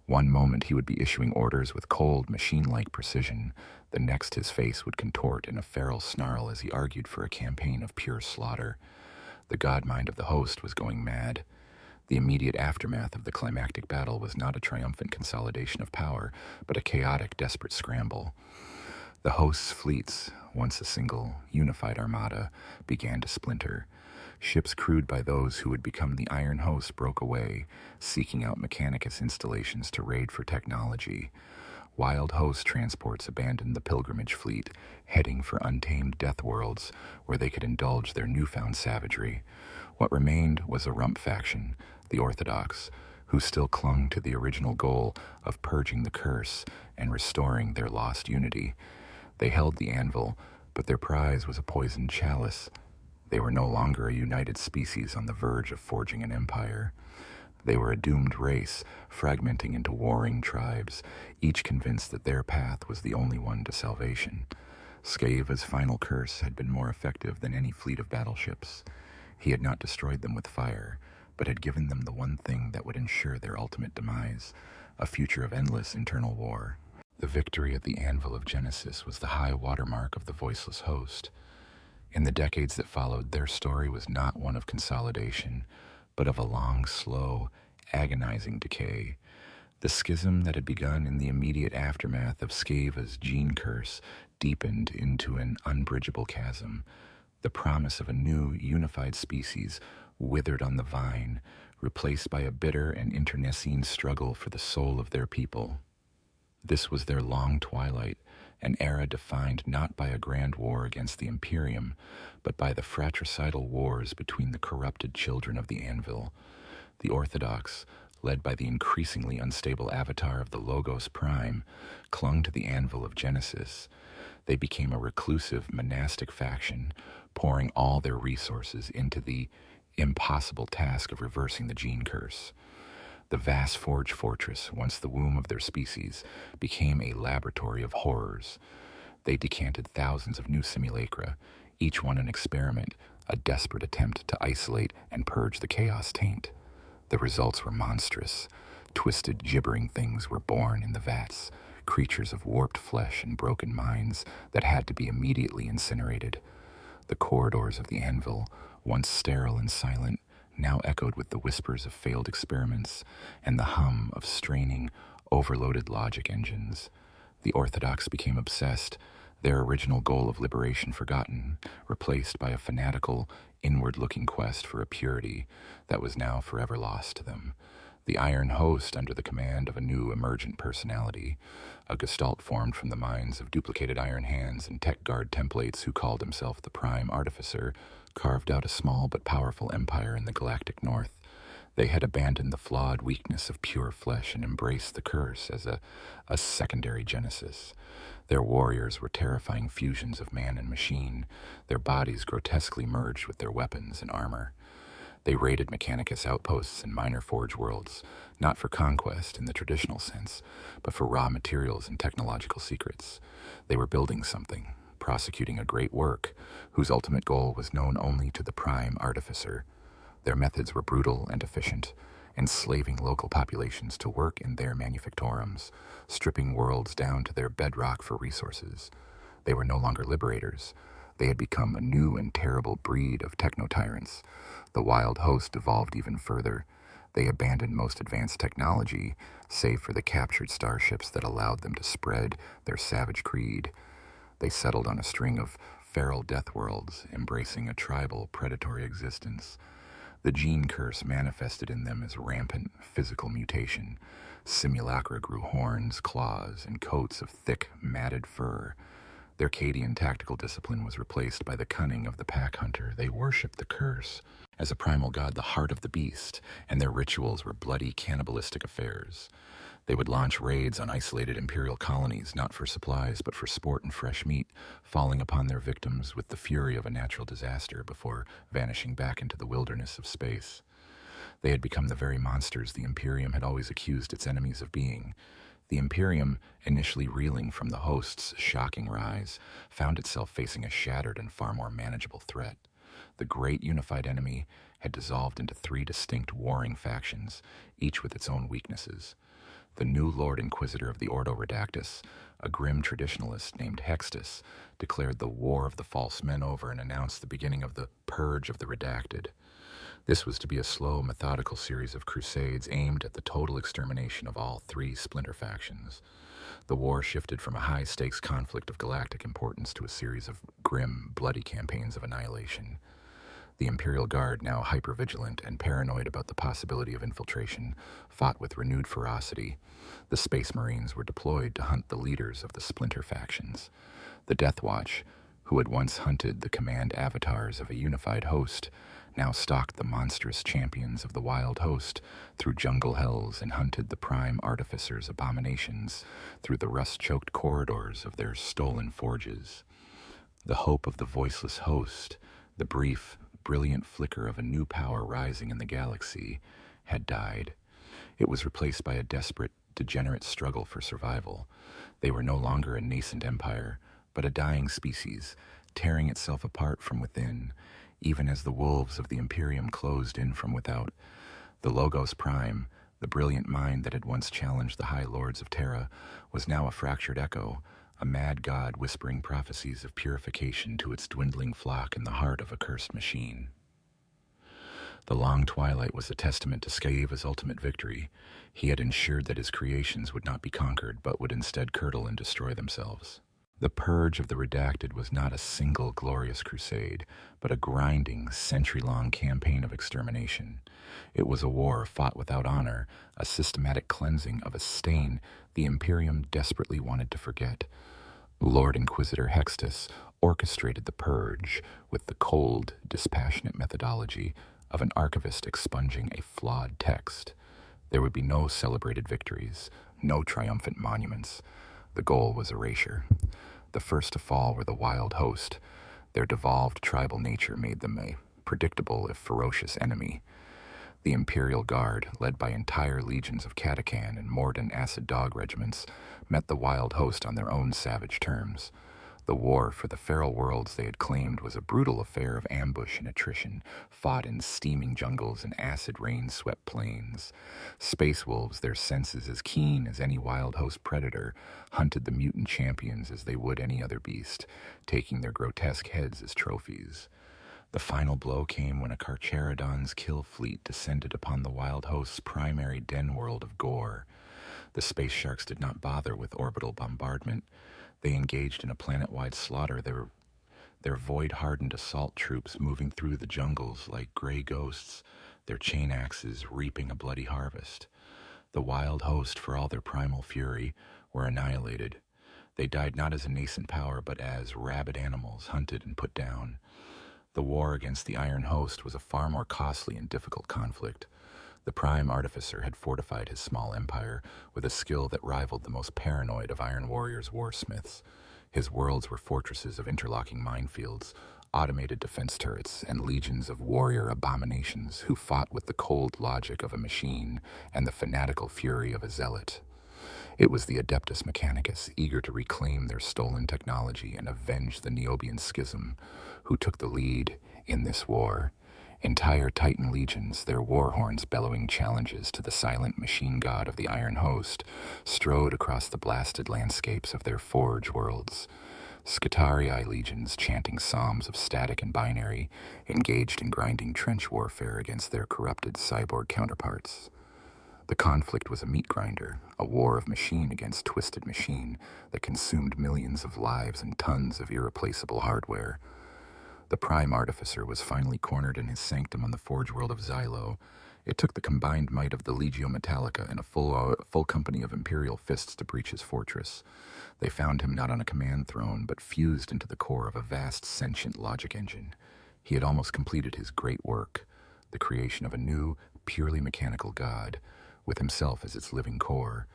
One moment he would be issuing orders with cold, machine-like precision. The next his face would contort in a feral snarl as he argued for a campaign of pure slaughter. The god-mind of the host was going mad. The immediate aftermath of the climactic battle was not a triumphant consolidation of power, but a chaotic, desperate scramble. The host's fleets, once a single, unified armada, began to splinter. Ships crewed by those who would become the Iron Host broke away, seeking out Mechanicus installations to raid for technology. Wild host transports abandoned the pilgrimage fleet, heading for untamed death worlds where they could indulge their newfound savagery. What remained was a rump faction, the Orthodox, who still clung to the original goal of purging the curse and restoring their lost unity. They held the anvil, but their prize was a poisoned chalice. They were no longer a united species on the verge of forging an empire. They were a doomed race, fragmenting into warring tribes, each convinced that their path was the only one to salvation. Skaeva's final curse had been more effective than any fleet of battleships. He had not destroyed them with fire, but had given them the one thing that would ensure their ultimate demise, a future of endless internal war. The victory at the Anvil of Genesis was the high watermark of the Voiceless Host. In the decades that followed, their story was not one of consolidation, but of a long, slow, agonizing decay. The schism that had begun in the immediate aftermath of Skaeva's gene curse deepened into an unbridgeable chasm. The promise of a new, unified species withered on the vine, replaced by a bitter and internecine struggle for the soul of their people. This was their long twilight, an era defined not by a grand war against the Imperium, but by the fratricidal wars between the corrupted children of the Anvil. The Orthodox, led by the increasingly unstable avatar of the Logos Prime, clung to the Anvil of Genesis. They became a reclusive, monastic faction, pouring all their resources into the impossible task of reversing the gene curse. The vast Forge Fortress, once the womb of their species, became a laboratory of horrors. They decanted thousands of new simulacra, each one an experiment, a desperate attempt to isolate and purge the chaos taint. The results were monstrous. Twisted, gibbering things were born in the vats, creatures of warped flesh and broken minds that had to be immediately incinerated. The corridors of the Anvil, once sterile and silent, now echoed with the whispers of failed experiments and the hum of straining, overloaded logic engines. The Orthodox became obsessed, their original goal of liberation forgotten, replaced by a fanatical, inward-looking quest for a purity that was now forever lost to them. The Iron Host, under the command of a new emergent personality, a gestalt formed from the minds of duplicated iron hands and tech guard templates who called himself the Prime Artificer, carved out a small but powerful empire in the galactic north. They had abandoned the flawed weakness of pure flesh and embraced the curse as a secondary genesis. Their warriors were terrifying fusions of man and machine, their bodies grotesquely merged with their weapons and armor. They raided Mechanicus outposts and minor forge worlds, not for conquest in the traditional sense, but for raw materials and technological secrets. They were building something, prosecuting a great work, whose ultimate goal was known only to the prime artificer. Their methods were brutal and efficient, enslaving local populations to work in their manufactorums, stripping worlds down to their bedrock for resources. They were no longer liberators. They had become a new and terrible breed of techno-tyrants. The wild host evolved even further. They abandoned most advanced technology, save for the captured starships that allowed them to spread their savage creed. They settled on a string of feral death worlds, embracing a tribal, predatory existence. The gene curse manifested in them as rampant physical mutation. Simulacra grew horns, claws, and coats of thick, matted fur. Their Cadian tactical discipline was replaced by the cunning of the pack hunter. They worshipped the curse as a primal god, the heart of the beast, and their rituals were bloody, cannibalistic affairs. They would launch raids on isolated Imperial colonies, not for supplies, but for sport and fresh meat, falling upon their victims with the fury of a natural disaster before vanishing back into the wilderness of space. They had become the very monsters the Imperium had always accused its enemies of being. The Imperium, initially reeling from the host's shocking rise, found itself facing a shattered and far more manageable threat. The great unified enemy had dissolved into 3 distinct warring factions, each with its own weaknesses. The new Lord Inquisitor of the Ordo Redactus, a grim traditionalist named Hextus, declared the War of the False Men over and announced the beginning of the Purge of the Redacted. This was to be a slow, methodical series of crusades aimed at the total extermination of all 3 splinter factions. The war shifted from a high-stakes conflict of galactic importance to a series of grim, bloody campaigns of annihilation. The Imperial Guard, now hyper-vigilant and paranoid about the possibility of infiltration, fought with renewed ferocity. The Space Marines were deployed to hunt the leaders of the splinter factions. The Death Watch, who had once hunted the command avatars of a unified host, now stalked the monstrous champions of the wild host through jungle hells and hunted the prime artificers' abominations through the rust-choked corridors of their stolen forges. The hope of the Voiceless Host, the brief, brilliant flicker of a new power rising in the galaxy, had died. It was replaced by a desperate, degenerate struggle for survival. They were no longer a nascent empire, but a dying species, tearing itself apart from within, even as the wolves of the Imperium closed in from without. The Logos Prime, the brilliant mind that had once challenged the High Lords of Terra, was now a fractured echo, a mad god whispering prophecies of purification to its dwindling flock in the heart of a cursed machine. The long twilight was a testament to Skaeva's ultimate victory. He had ensured that his creations would not be conquered, but would instead curdle and destroy themselves. The Purge of the Redacted was not a single glorious crusade, but a grinding, century-long campaign of extermination. It was a war fought without honor, a systematic cleansing of a stain the Imperium desperately wanted to forget. Lord Inquisitor Hextus orchestrated the Purge with the cold, dispassionate methodology of an archivist expunging a flawed text. There would be no celebrated victories, no triumphant monuments. The goal was erasure. The first to fall were the wild host. Their devolved tribal nature made them a predictable, if ferocious, enemy. The Imperial Guard, led by entire legions of Catacan and Morden acid dog regiments, met the wild host on their own savage terms. The war for the feral worlds they had claimed was a brutal affair of ambush and attrition, fought in steaming jungles and acid rain-swept plains. Space wolves, their senses as keen as any wild host predator, hunted the mutant champions as they would any other beast, taking their grotesque heads as trophies. The final blow came when a Carcharodon's kill fleet descended upon the wild host's primary den world of Gore. The space sharks did not bother with orbital bombardment. They engaged in a planet-wide slaughter, their void-hardened assault troops moving through the jungles like gray ghosts, their chain axes reaping a bloody harvest. The wild host, for all their primal fury, were annihilated. They died not as a nascent power, but as rabid animals hunted and put down. The war against the Iron Host was a far more costly and difficult conflict. The Prime Artificer had fortified his small empire with a skill that rivaled the most paranoid of Iron Warrior's warsmiths. His worlds were fortresses of interlocking minefields, automated defense turrets, and legions of warrior abominations who fought with the cold logic of a machine and the fanatical fury of a zealot. It was the Adeptus Mechanicus, eager to reclaim their stolen technology and avenge the Niobian schism, who took the lead in this war. Entire Titan legions, their war horns bellowing challenges to the silent machine god of the Iron Host, strode across the blasted landscapes of their forge worlds. Skitarii legions, chanting psalms of static and binary, engaged in grinding trench warfare against their corrupted cyborg counterparts. The conflict was a meat grinder, a war of machine against twisted machine that consumed millions of lives and tons of irreplaceable hardware. The Prime Artificer was finally cornered in his sanctum on the forge world of Xylo. It took the combined might of the Legio Metallica and a full company of Imperial fists to breach his fortress. They found him not on a command throne, but fused into the core of a vast sentient logic engine. He had almost completed his great work, the creation of a new, purely mechanical god, with himself as its living core.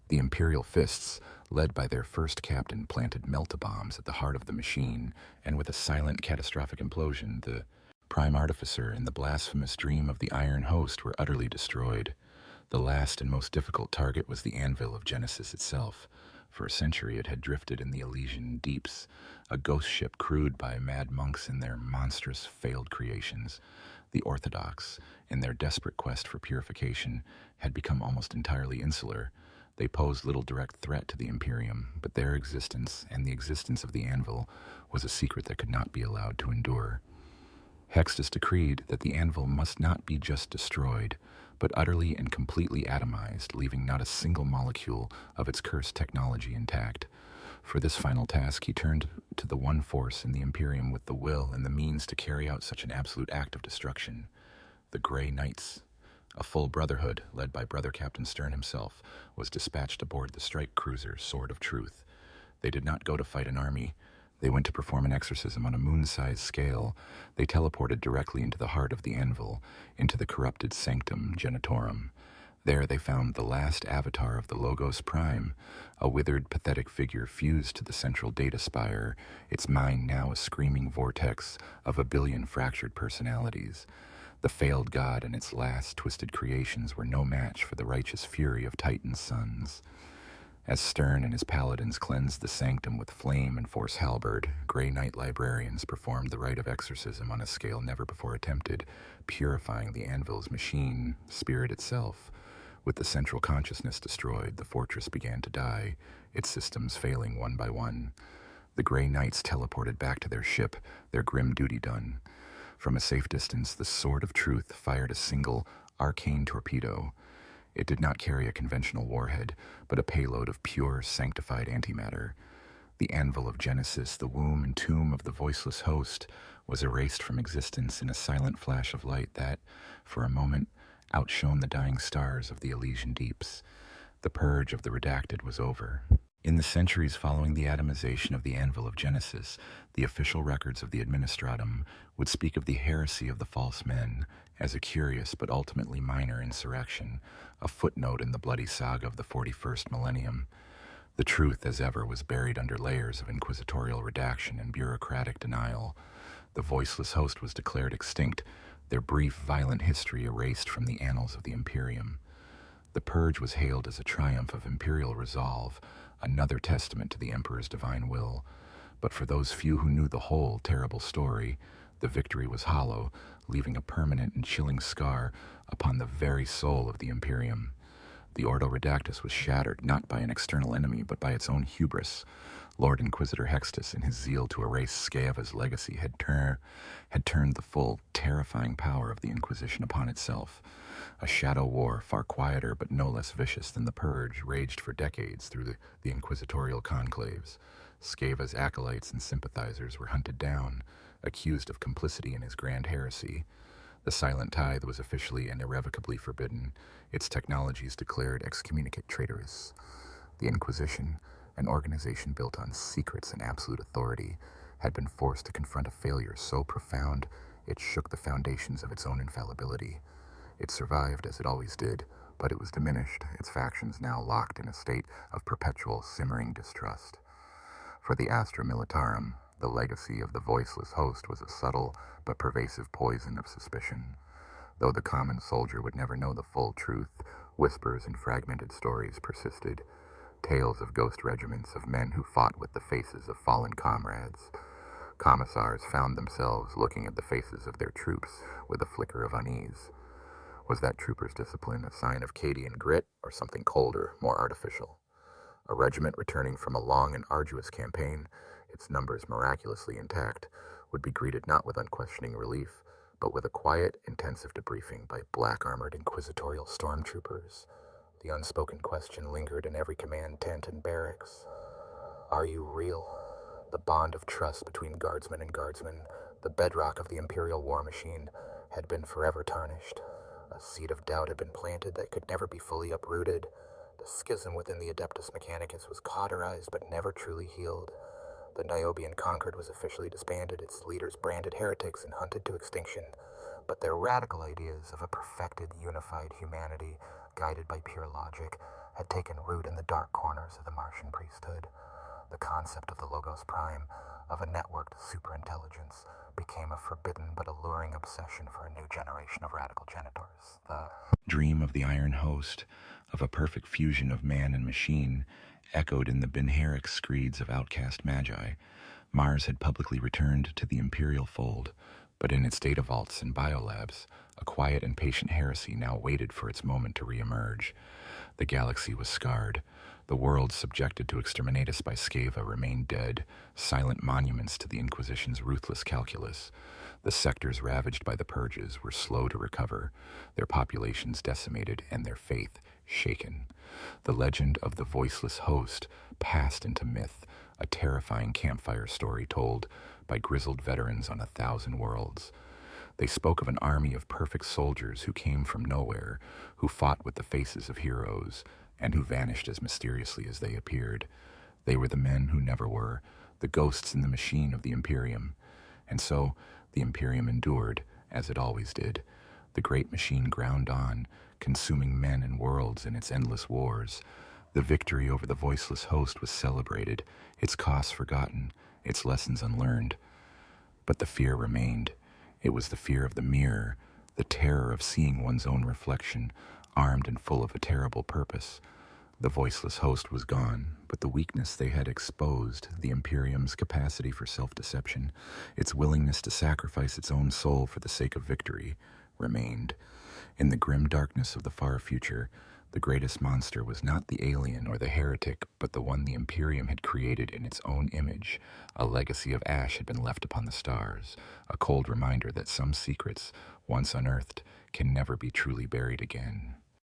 The Imperial fists, led by their first captain, planted melt-a-bombs at the heart of the machine, and with a silent, catastrophic implosion, the Prime Artificer and the blasphemous dream of the Iron Host were utterly destroyed. The last and most difficult target was the anvil of Genesis itself. For a century it had drifted in the Elysian deeps, a ghost ship crewed by mad monks in their monstrous, failed creations. The Orthodox, in their desperate quest for purification, had become almost entirely insular. They posed little direct threat to the Imperium, but their existence, and the existence of the anvil, was a secret that could not be allowed to endure. Hextus decreed that the anvil must not be just destroyed, but utterly and completely atomized, leaving not a single molecule of its cursed technology intact. For this final task, he turned to the one force in the Imperium with the will and the means to carry out such an absolute act of destruction: the Grey Knights. A full brotherhood, led by Brother Captain Stern himself, was dispatched aboard the strike cruiser Sword of Truth. They did not go to fight an army. They went to perform an exorcism on a moon-sized scale. They teleported directly into the heart of the anvil, into the corrupted sanctum genitorum. There they found the last avatar of the Logos Prime, a withered, pathetic figure fused to the central data spire, its mind now a screaming vortex of a billion fractured personalities. The failed god and its last twisted creations were no match for the righteous fury of Titan's sons. As Stern and his paladins cleansed the sanctum with flame and force halberd, Grey Knight librarians performed the rite of exorcism on a scale never before attempted, purifying the anvil's machine, spirit itself. With the central consciousness destroyed, the fortress began to die, its systems failing one by one. The Grey Knights teleported back to their ship, their grim duty done. From a safe distance, the Sword of Truth fired a single, arcane torpedo. It did not carry a conventional warhead, but a payload of pure, sanctified antimatter. The anvil of Genesis, the womb and tomb of the Voiceless Host, was erased from existence in a silent flash of light that, for a moment, outshone the dying stars of the Elysian deeps. The purge of the redacted was over. In the centuries following the atomization of the anvil of Genesis, the official records of the Administratum would speak of the heresy of the false men as a curious but ultimately minor insurrection, a footnote in the bloody saga of the 41st millennium. The truth, as ever, was buried under layers of inquisitorial redaction and bureaucratic denial. The Voiceless Host was declared extinct, their brief, violent history erased from the annals of the Imperium. The purge was hailed as a triumph of imperial resolve, another testament to the Emperor's divine will. But for those few who knew the whole terrible story, the victory was hollow, leaving a permanent and chilling scar upon the very soul of the Imperium. The Ordo Redactus was shattered not by an external enemy, but by its own hubris. Lord Inquisitor Hextus, in his zeal to erase Scaeva's legacy, had turned the full, terrifying power of the Inquisition upon itself. A shadow war, far quieter but no less vicious than the Purge, raged for decades through the inquisitorial conclaves. Scaeva's acolytes and sympathizers were hunted down, accused of complicity in his grand heresy. The Silent Tithe was officially and irrevocably forbidden, its technologies declared excommunicate traitorous. The Inquisition, an organization built on secrets and absolute authority, had been forced to confront a failure so profound it shook the foundations of its own infallibility. It survived as it always did, but it was diminished, its factions now locked in a state of perpetual simmering distrust. For the Astra Militarum, the legacy of the Voiceless Host was a subtle but pervasive poison of suspicion. Though the common soldier would never know the full truth, whispers and fragmented stories persisted. Tales of ghost regiments of men who fought with the faces of fallen comrades. Commissars found themselves looking at the faces of their troops with a flicker of unease. Was that trooper's discipline a sign of Cadian grit or something colder, more artificial? A regiment returning from a long and arduous campaign, its numbers miraculously intact, would be greeted not with unquestioning relief, but with a quiet, intensive debriefing by black-armored inquisitorial stormtroopers. The unspoken question lingered in every command tent and barracks. Are you real? The bond of trust between guardsman and guardsman, the bedrock of the Imperial war machine, had been forever tarnished. A seed of doubt had been planted that could never be fully uprooted. The schism within the Adeptus Mechanicus was cauterized but never truly healed. The Niobian Concord was officially disbanded, its leaders branded heretics and hunted to extinction. But their radical ideas of a perfected, unified humanity, guided by pure logic, had taken root in the dark corners of the Martian priesthood. The concept of the Logos Prime, of a networked superintelligence, became a forbidden but alluring obsession for a new generation of radical genitors. The dream of the Iron Host, of a perfect fusion of man and machine, echoed in the Benheric screeds of outcast magi. Mars had publicly returned to the Imperial fold, but in its data vaults and biolabs, a quiet and patient heresy now waited for its moment to re-emerge. The galaxy was scarred. The worlds subjected to exterminatus by Sceva remained dead, silent monuments to the Inquisition's ruthless calculus. The sectors ravaged by the purges were slow to recover, their populations decimated and their faith shaken. The legend of the Voiceless Host passed into myth, a terrifying campfire story told by grizzled veterans on 1,000 worlds. They spoke of an army of perfect soldiers who came from nowhere, who fought with the faces of heroes, and who vanished as mysteriously as they appeared. They were the men who never were, the ghosts in the machine of the Imperium. And so, the Imperium endured, as it always did. The great machine ground on, consuming men and worlds in its endless wars. The victory over the Voiceless Host was celebrated, its costs forgotten, its lessons unlearned. But the fear remained. It was the fear of the mirror, the terror of seeing one's own reflection, armed and full of a terrible purpose. The Voiceless Host was gone, but the weakness they had exposed, the Imperium's capacity for self-deception, its willingness to sacrifice its own soul for the sake of victory, remained. In the grim darkness of the far future, the greatest monster was not the alien or the heretic, but the one the Imperium had created in its own image. A legacy of ash had been left upon the stars, a cold reminder that some secrets, once unearthed, can never be truly buried again.